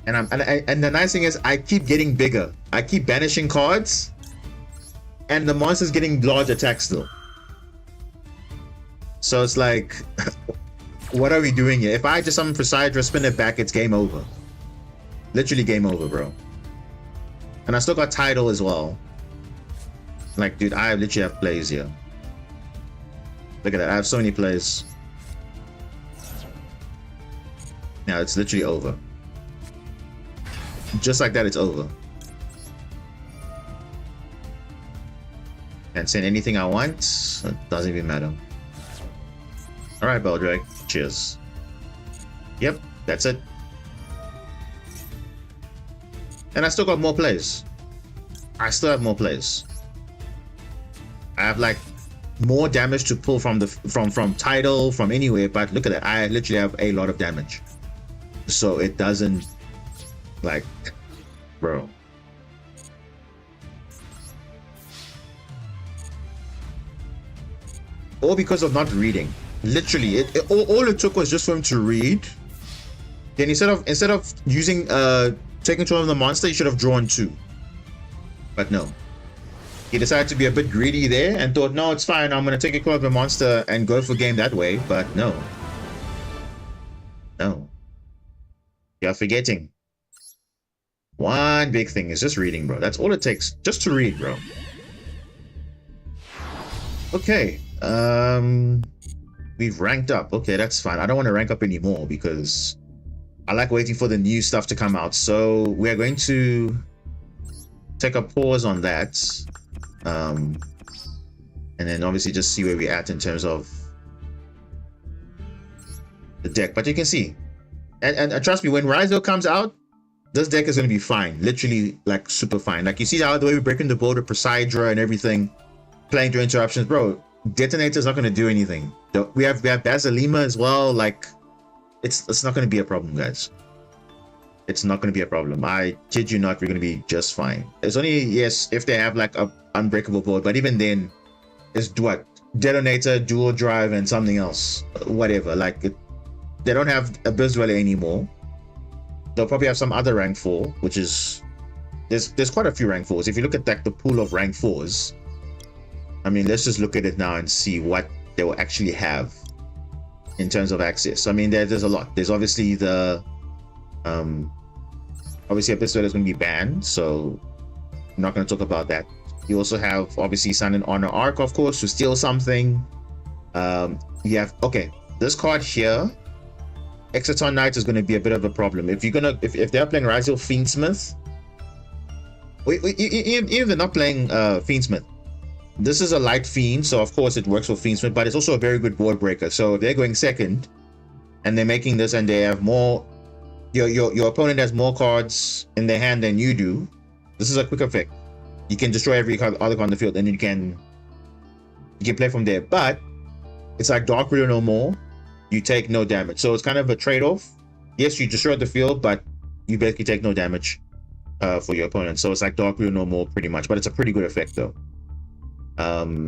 And the nice thing is I keep getting bigger. I keep banishing cards, and the monster's getting large attack still. So it's like, what are we doing here? If I just summon for Sidra, spin it back, it's game over. Literally game over, bro. And I still got Tidal as well. Like, dude, I literally have plays here. Look at that, I have so many plays. Now it's literally over. Just like that, it's over. Can send anything I want. It doesn't even matter. Alright, Beldrake. Cheers. Yep, that's it. And I still got more plays. I still have more plays. I have like more damage to pull from the from Tidal, from anywhere, but look at that. I literally have a lot of damage. So it doesn't, like, bro. All because of not reading. Literally, all it took was just for him to read. Then instead of using taking control of the monster, he should have drawn 2. But no. He decided to be a bit greedy there and thought, no, it's fine, I'm gonna take control of the monster and go for game that way. But no. No. You're forgetting. One big thing is just reading, bro. That's all it takes. Just to read, bro. Okay. We've ranked up. Okay, that's fine. I don't want to rank up anymore because I like waiting for the new stuff to come out. So we're going to take a pause on that. And then obviously just see where we're at in terms of the deck. But you can see, and trust me, when Ryzo comes out, this deck is going to be fine. Literally, like, super fine. Like, you see how the way we're breaking the board with Poseidra and everything, playing through interruptions, bro. Detonator's not going to do anything. We have Basilima as well. Like, it's not going to be a problem, guys. It's not going to be a problem. I kid you not, we're going to be just fine. It's only, yes, if they have like a unbreakable board, but even then, it's what? Detonator, dual drive, and something else. Whatever. Like, they don't have Abyss Dweller anymore. They'll probably have some other rank 4, which is, there's quite a few rank 4s. If you look at like the pool of rank 4s, I mean, let's just look at it now and see what they will actually have in terms of access. I mean, there's a lot. There's obviously the obviously Abyss Dweller is going to be banned, so I'm not going to talk about that. You also have obviously Sun and Honor Arc, of course, to steal something. You have, okay, this card here, Exciton Knight, is going to be a bit of a problem. If you're gonna, if they're playing Ryzel Fiendsmith, even if they're not playing Fiendsmith, this is a light fiend, so of course it works for Fiendsmith, but it's also a very good board breaker. So if they're going second and they're making this and they have more, your opponent has more cards in their hand than you do, this is a quick effect. You can destroy every other card on the field and you can play from there. But it's like Dark Ruler no more, you take no damage. So it's kind of a trade-off. Yes, you destroy the field, but you basically take no damage for your opponent. So it's like Dark Ruler no more pretty much, but it's a pretty good effect though.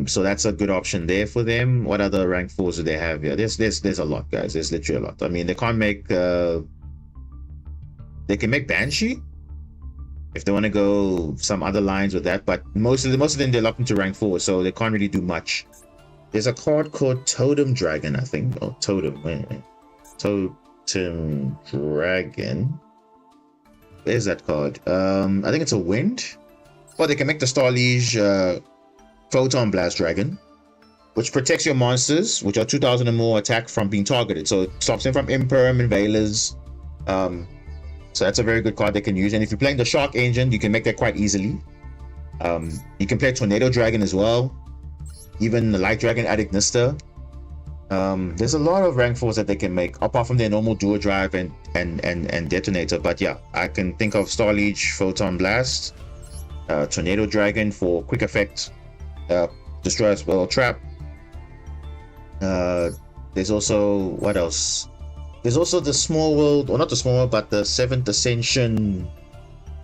So that's a good option there for them. What other rank 4s do they have here? There's a lot, guys. There's literally a lot. I mean, they can't make they can make Banshee if they want to go some other lines with that, but most of them they're locked into rank 4, so they can't really do much. There's a card called Totem Dragon, I think. Oh, Totem. Wait. Totem Dragon. Where's that card? I think it's a wind. Or they can make the Starliege Photon Blast Dragon, which protects your monsters, which are 2,000 or more attack, from being targeted. So it stops them from Imperm and Veilers. So that's a very good card they can use. And if you're playing the Shark Engine, you can make that quite easily. You can play Tornado Dragon as well. Even the Light Dragon Adignista. There's a lot of rank 4s that they can make, apart from their normal Dual Drive and Detonator. But yeah, I can think of Starliege Photon Blast, Tornado Dragon for quick effect, destroy as well, trap. There's also, what else? There's also the Small World, or not the Small World, but the 7th Ascension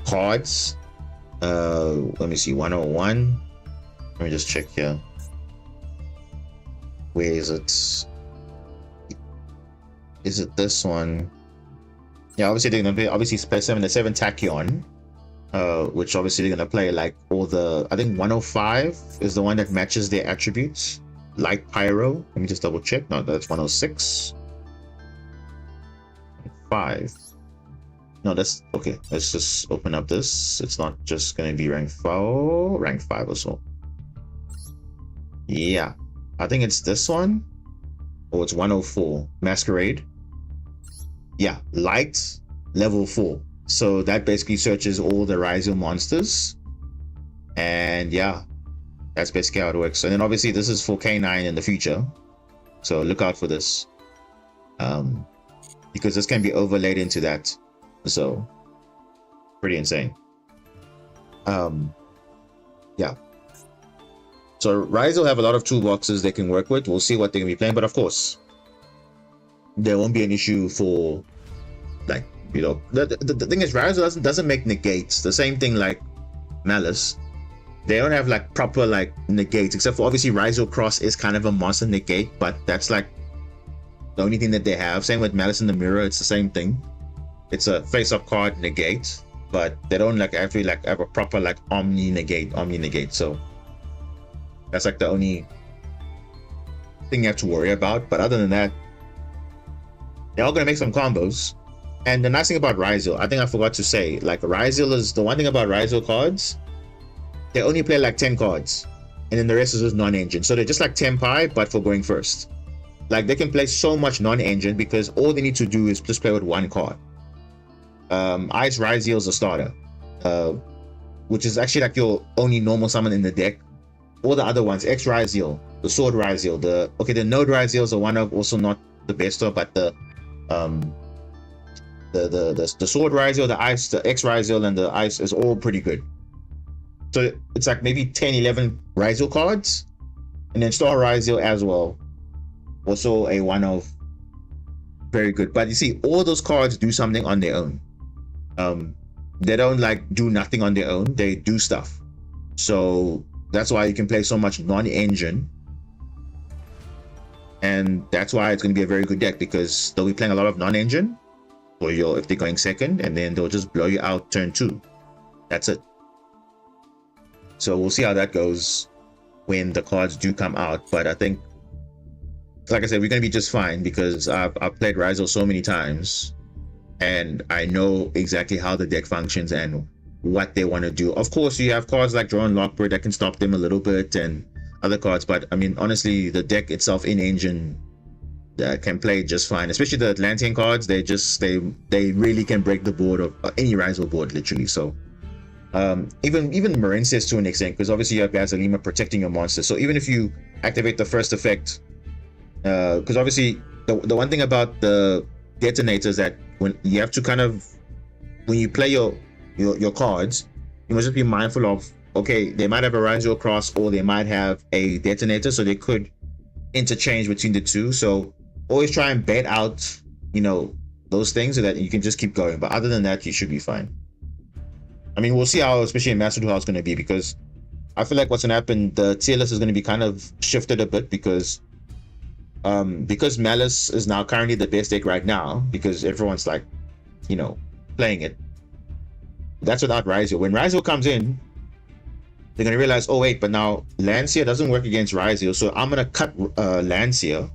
cards. Let me see, 101. Let me just check here. Where is it? Is it this one? Yeah, obviously they're gonna play, obviously play 7 Tachyon. Which obviously they're gonna play like all the, I think 105 is the one that matches their attributes. Light Pyro. Let me just double check. No, that's 106. 5. No, that's okay. Let's just open up this. It's not just gonna be rank 4, rank 5 or so. Yeah, I think it's this one. Or it's 104. Masquerade. Yeah, light level 4. So that basically searches all the Ryzel monsters. And yeah, That's basically how it works. And then obviously this is for K9 in the future, so look out for this, because this can be overlaid into that. So pretty insane. Yeah. So Rise will have a lot of toolboxes they can work with. We'll see what they're gonna be playing, but of course, there won't be an issue for, like, you know, the thing is, Rise doesn't make negates. The same thing like Malice. They don't have like proper like negates, except for obviously Rise Cross is kind of a monster negate, but that's like the only thing that they have. Same with Malice in the Mirror, it's the same thing. It's a face-up card negate, but they don't like actually like have a proper like omni negate. So that's like the only thing you have to worry about. But other than that, they're all gonna make some combos. And the nice thing about Ryzel, I think I forgot to say, like Ryzel is the one thing about Ryzel cards, they only play like 10 cards, and then the rest is just non-engine. So they're just like Tempai, but for going first. Like they can play so much non-engine because all they need to do is just play with one card. Ice Ryzel is a starter, which is actually like your only normal summon in the deck. All the other ones, X Ryzel, the Sword Ryzel, the Node Ryzel are one of also not the best of, but the Sword Ryzel, the Ice, the X Ryzel, and the Ice is all pretty good. So it's like maybe 10, 11 Ryzel cards, and then Star Ryzel as well, also a one of, very good. But you see, all those cards do something on their own. They don't like do nothing on their own, they do stuff. So that's why you can play so much non-engine, and that's why it's going to be a very good deck, because they'll be playing a lot of non-engine, or if they're going second, and then they'll just blow you out turn 2. That's it. So we'll see how that goes when the cards do come out. But I think, like I said, we're going to be just fine, because I've played Ryzel so many times, and I know exactly how the deck functions and what they want to do. Of course, you have cards like Drawn Lockbird that can stop them a little bit, and other cards, but I mean, honestly, the deck itself in engine can play just fine. Especially the Atlantean cards, they really can break the board of any Ryzel board, literally. So even Marensis to an extent, because obviously you have Bazalima protecting your monster. So even if you activate the first effect, because obviously the one thing about the detonator is that when you have to kind of, when you play your cards, you must just be mindful of, okay, they might have a Ryzel Cross or they might have a detonator, so they could interchange between the two. So always try and bait out, you know, those things so that you can just keep going. But other than that, you should be fine. I mean, we'll see how, especially in Master Duel, how it's going to be, because I feel like what's going to happen, the tier list is going to be kind of shifted a bit, because Malice is now currently the best deck right now, because everyone's like, you know, playing it. That's without Ryzel. When Ryzel comes in, they're going to realize, oh wait, but now Lancia doesn't work against Ryzel, so I'm going to cut Lancia.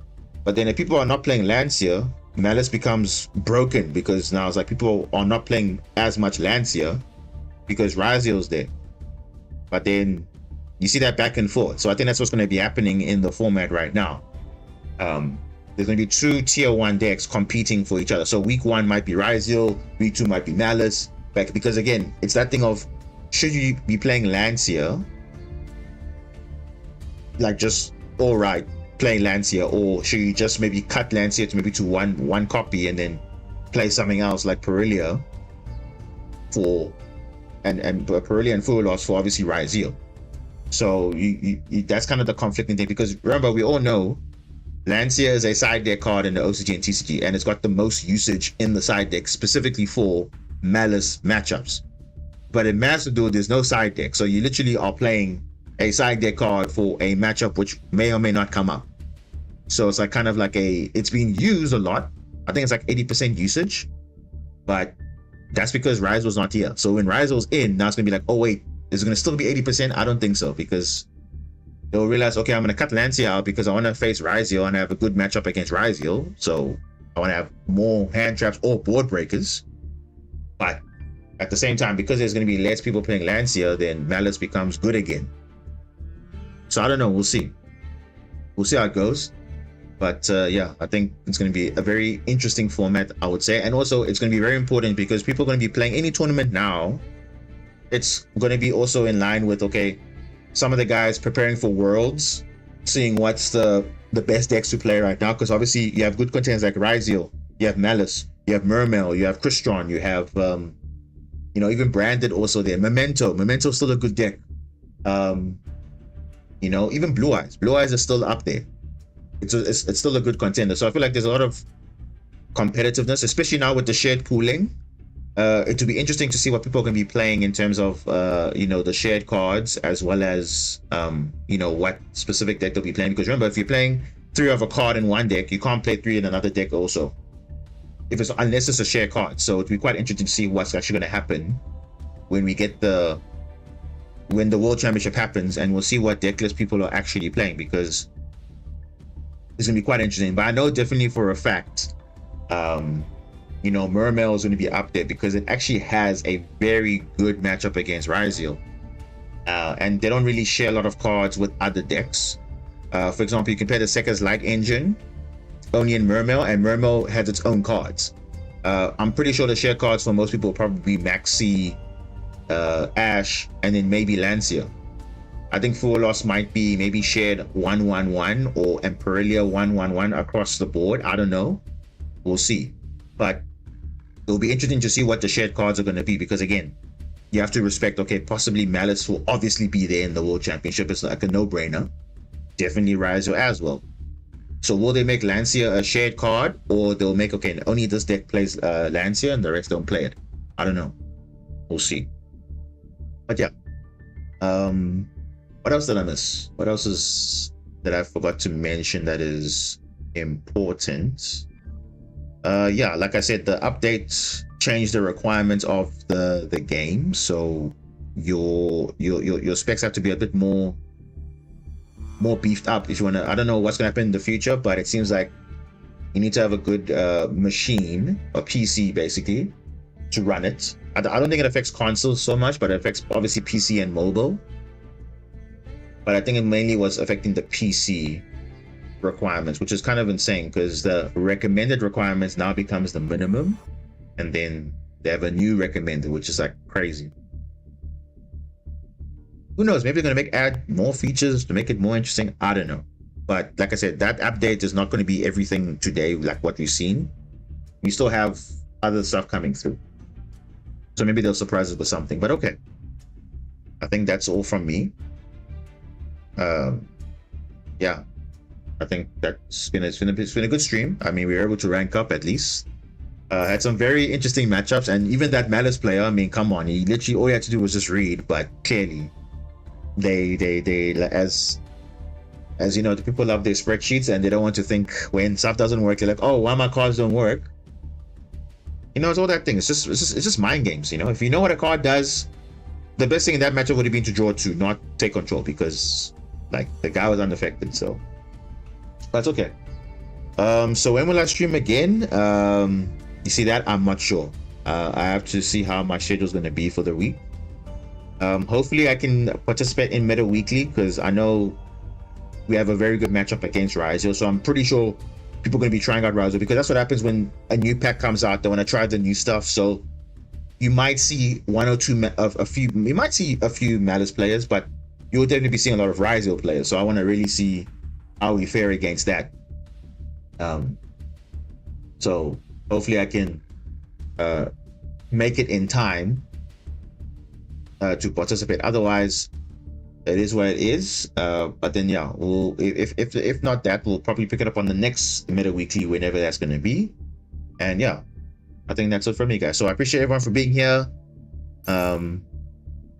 But then if people are not playing Lancia, Malice becomes broken, because now it's like people are not playing as much Lancia because Ryzel's there. But then you see that back and forth. So I think that's what's going to be happening in the format right now. There's going to be 2 tier 1 decks competing for each other. So week 1 might be Ryzel, week 2 might be Malice. Because again, it's that thing of, should you be playing Lancia, like just all right playing Lancia, or should you just maybe cut Lancia to maybe to one copy and then play something else like Perilia for and Perilia and Full Loss for obviously Ryzel. So you that's kind of the conflicting thing, because remember, we all know Lancia is a side deck card in the OCG and TCG, and it's got the most usage in the side deck specifically for Malice matchups. But in Master Duel, there's no side deck, so you literally are playing a side deck card for a matchup which may or may not come up. So it's like kind of like it's being used a lot. I think it's like 80% usage, but that's because Ryzel's not here. So when Ryzel's in, now it's gonna be like, oh wait, is it gonna still be 80%? I don't think so, because they'll realize, okay, I'm gonna cut Lancia out because I want to face Ryzel and have a good matchup against Ryzel. So I want to have more hand traps or board breakers. But at the same time, because there's going to be less people playing Lancia, then Malice becomes good again. So I don't know, we'll see how it goes. But yeah, I think it's going to be a very interesting format, I would say. And also it's going to be very important, because people are going to be playing any tournament now. It's going to be also in line with, okay, some of the guys preparing for Worlds, seeing what's the best decks to play right now. Because obviously you have good contenders like Ryziel, you have Malice, you have Mermail, you have Crystron, you have you know, even Branded also there. Memento's still a good deck. You know, even Blue Eyes. Blue Eyes is still up there. It's still a good contender. So I feel like there's a lot of competitiveness, especially now with the shared pooling. It will be interesting to see what people can be playing in terms of you know, the shared cards, as well as you know, what specific deck they'll be playing. Because remember, if you're playing 3 of a card in one deck, you can't play 3 in another deck also, unless it's a shared card. So it'll be quite interesting to see what's actually going to happen when we get when the World Championship happens, and we'll see what deck list people are actually playing, because it's going to be quite interesting. But I know definitely for a fact, you know, Mermail is going to be up there because it actually has a very good matchup against Ryziel. And they don't really share a lot of cards with other decks. For example, you compare the Sekka's Light Engine only in Mermail, and Mermail has its own cards. I'm pretty sure the share cards for most people will probably be Maxi, Ash, and then maybe Lancia. I think Full Loss might be maybe shared 1-1-1 or Emperelia 1-1-1 across the board. I don't know. We'll see. But it'll be interesting to see what the shared cards are going to be, because again, you have to respect, okay, possibly Malice will obviously be there in the World Championship. It's like a no-brainer. Definitely Ryzo as well. So will they make Lancia a shared card, or they'll make, okay, only this deck plays Lancia and the rest don't play it? I don't know. We'll see. But yeah. What else did I miss? What else is that I forgot to mention that is important? Yeah, like I said, the updates changed the requirements of the game, so your specs have to be a bit more beefed up if you want to. I don't know what's going to happen in the future, but it seems like you need to have a good machine, a PC basically, to run it. I don't think it affects consoles so much, but it affects obviously PC and mobile. But I think it mainly was affecting the PC requirements, which is kind of insane, because the recommended requirements now becomes the minimum, and then they have a new recommended, which is like crazy. Who knows? Maybe they're gonna add more features to make it more interesting. I don't know. But like I said, that update is not going to be everything today, like what we've seen. We still have other stuff coming through, so maybe they'll surprise us with something. But okay, I think that's all from me. Yeah, I think it's been a good stream. I mean, we were able to rank up at least. Had some very interesting matchups, and even that Malice player, I mean, come on, he literally, all he had to do was just read. But clearly, they as you know, the people love their spreadsheets, and they don't want to think when stuff doesn't work. They're like, oh, why my cards don't work? You know, it's all that thing. It's just mind games. You know, if you know what a card does, the best thing in that matchup would have been to draw 2, not take control, because like the guy was unaffected. So that's okay. So when will I stream again? You see that? I'm not sure. I have to see how my schedule is going to be for the week. Hopefully I can participate in Meta Weekly, because I know we have a very good matchup against Ryzo. So I'm pretty sure people are going to be trying out Ryzo, because that's what happens when a new pack comes out. They want to try the new stuff. So you might see one or two you might see a few Malice players, but you'll definitely be seeing a lot of Ryzo players. So I want to really see how we fare against that. So hopefully I can make it in time to participate. Otherwise, it is what it is. But then yeah, we'll if not that, we'll probably pick it up on the next Meta Weekly, whenever that's going to be. And yeah, I think that's it for me, guys. So I appreciate everyone for being here.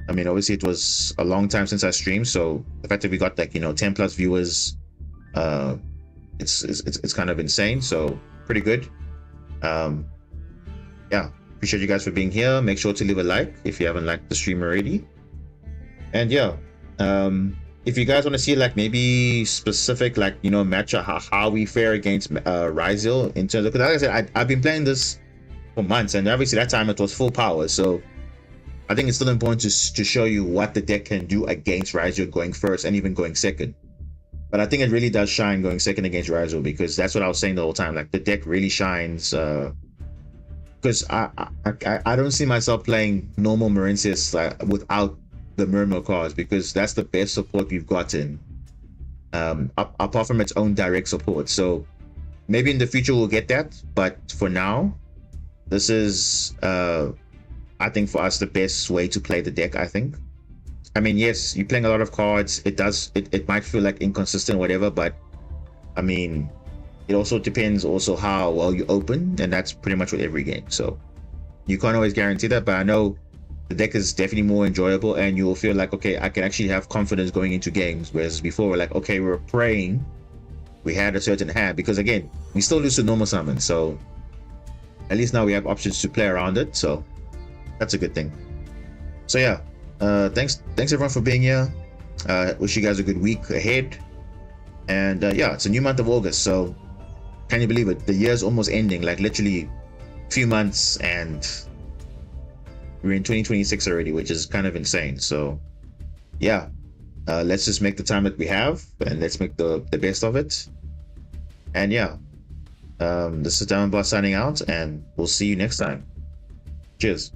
I mean, obviously it was a long time since I streamed, so the fact that we got like, you know, 10 plus viewers, it's kind of insane. So pretty good. Yeah, appreciate you guys for being here. Make sure to leave a like if you haven't liked the stream already. And yeah, if you guys want to see like maybe specific, like, you know, match how we fare against Ryziel in terms of, because like I said, I've been playing this for months, and obviously that time it was full power. So I think it's still important to show you what the deck can do against Ryziel going first and even going second. But I think it really does shine going second against Ryziel, because that's what I was saying the whole time. Like, the deck really shines, because I don't see myself playing normal Marincius without the Murmur cards, because that's the best support we've gotten, apart from its own direct support. So maybe in the future we'll get that, but for now, this is I think for us the best way to play the deck. I think. I mean, yes, you're playing a lot of cards. It might feel like inconsistent, whatever, but I mean, it also depends also how well you open, and that's pretty much with every game. So you can't always guarantee that, but I know the deck is definitely more enjoyable, and you'll feel like, okay, I can actually have confidence going into games, whereas before we're like, okay, we were praying we had a certain hand, because again, we still lose to normal summon, so at least now we have options to play around it, so that's a good thing. So yeah, thanks everyone for being here. Wish you guys a good week ahead, and yeah, it's a new month of August, so can you believe it, the year's almost ending, like literally a few months and we're in 2026 already, which is kind of insane. So yeah, let's just make the time that we have, and let's make the best of it. And yeah, this is Diamond Boss signing out, and we'll see you next time. Cheers.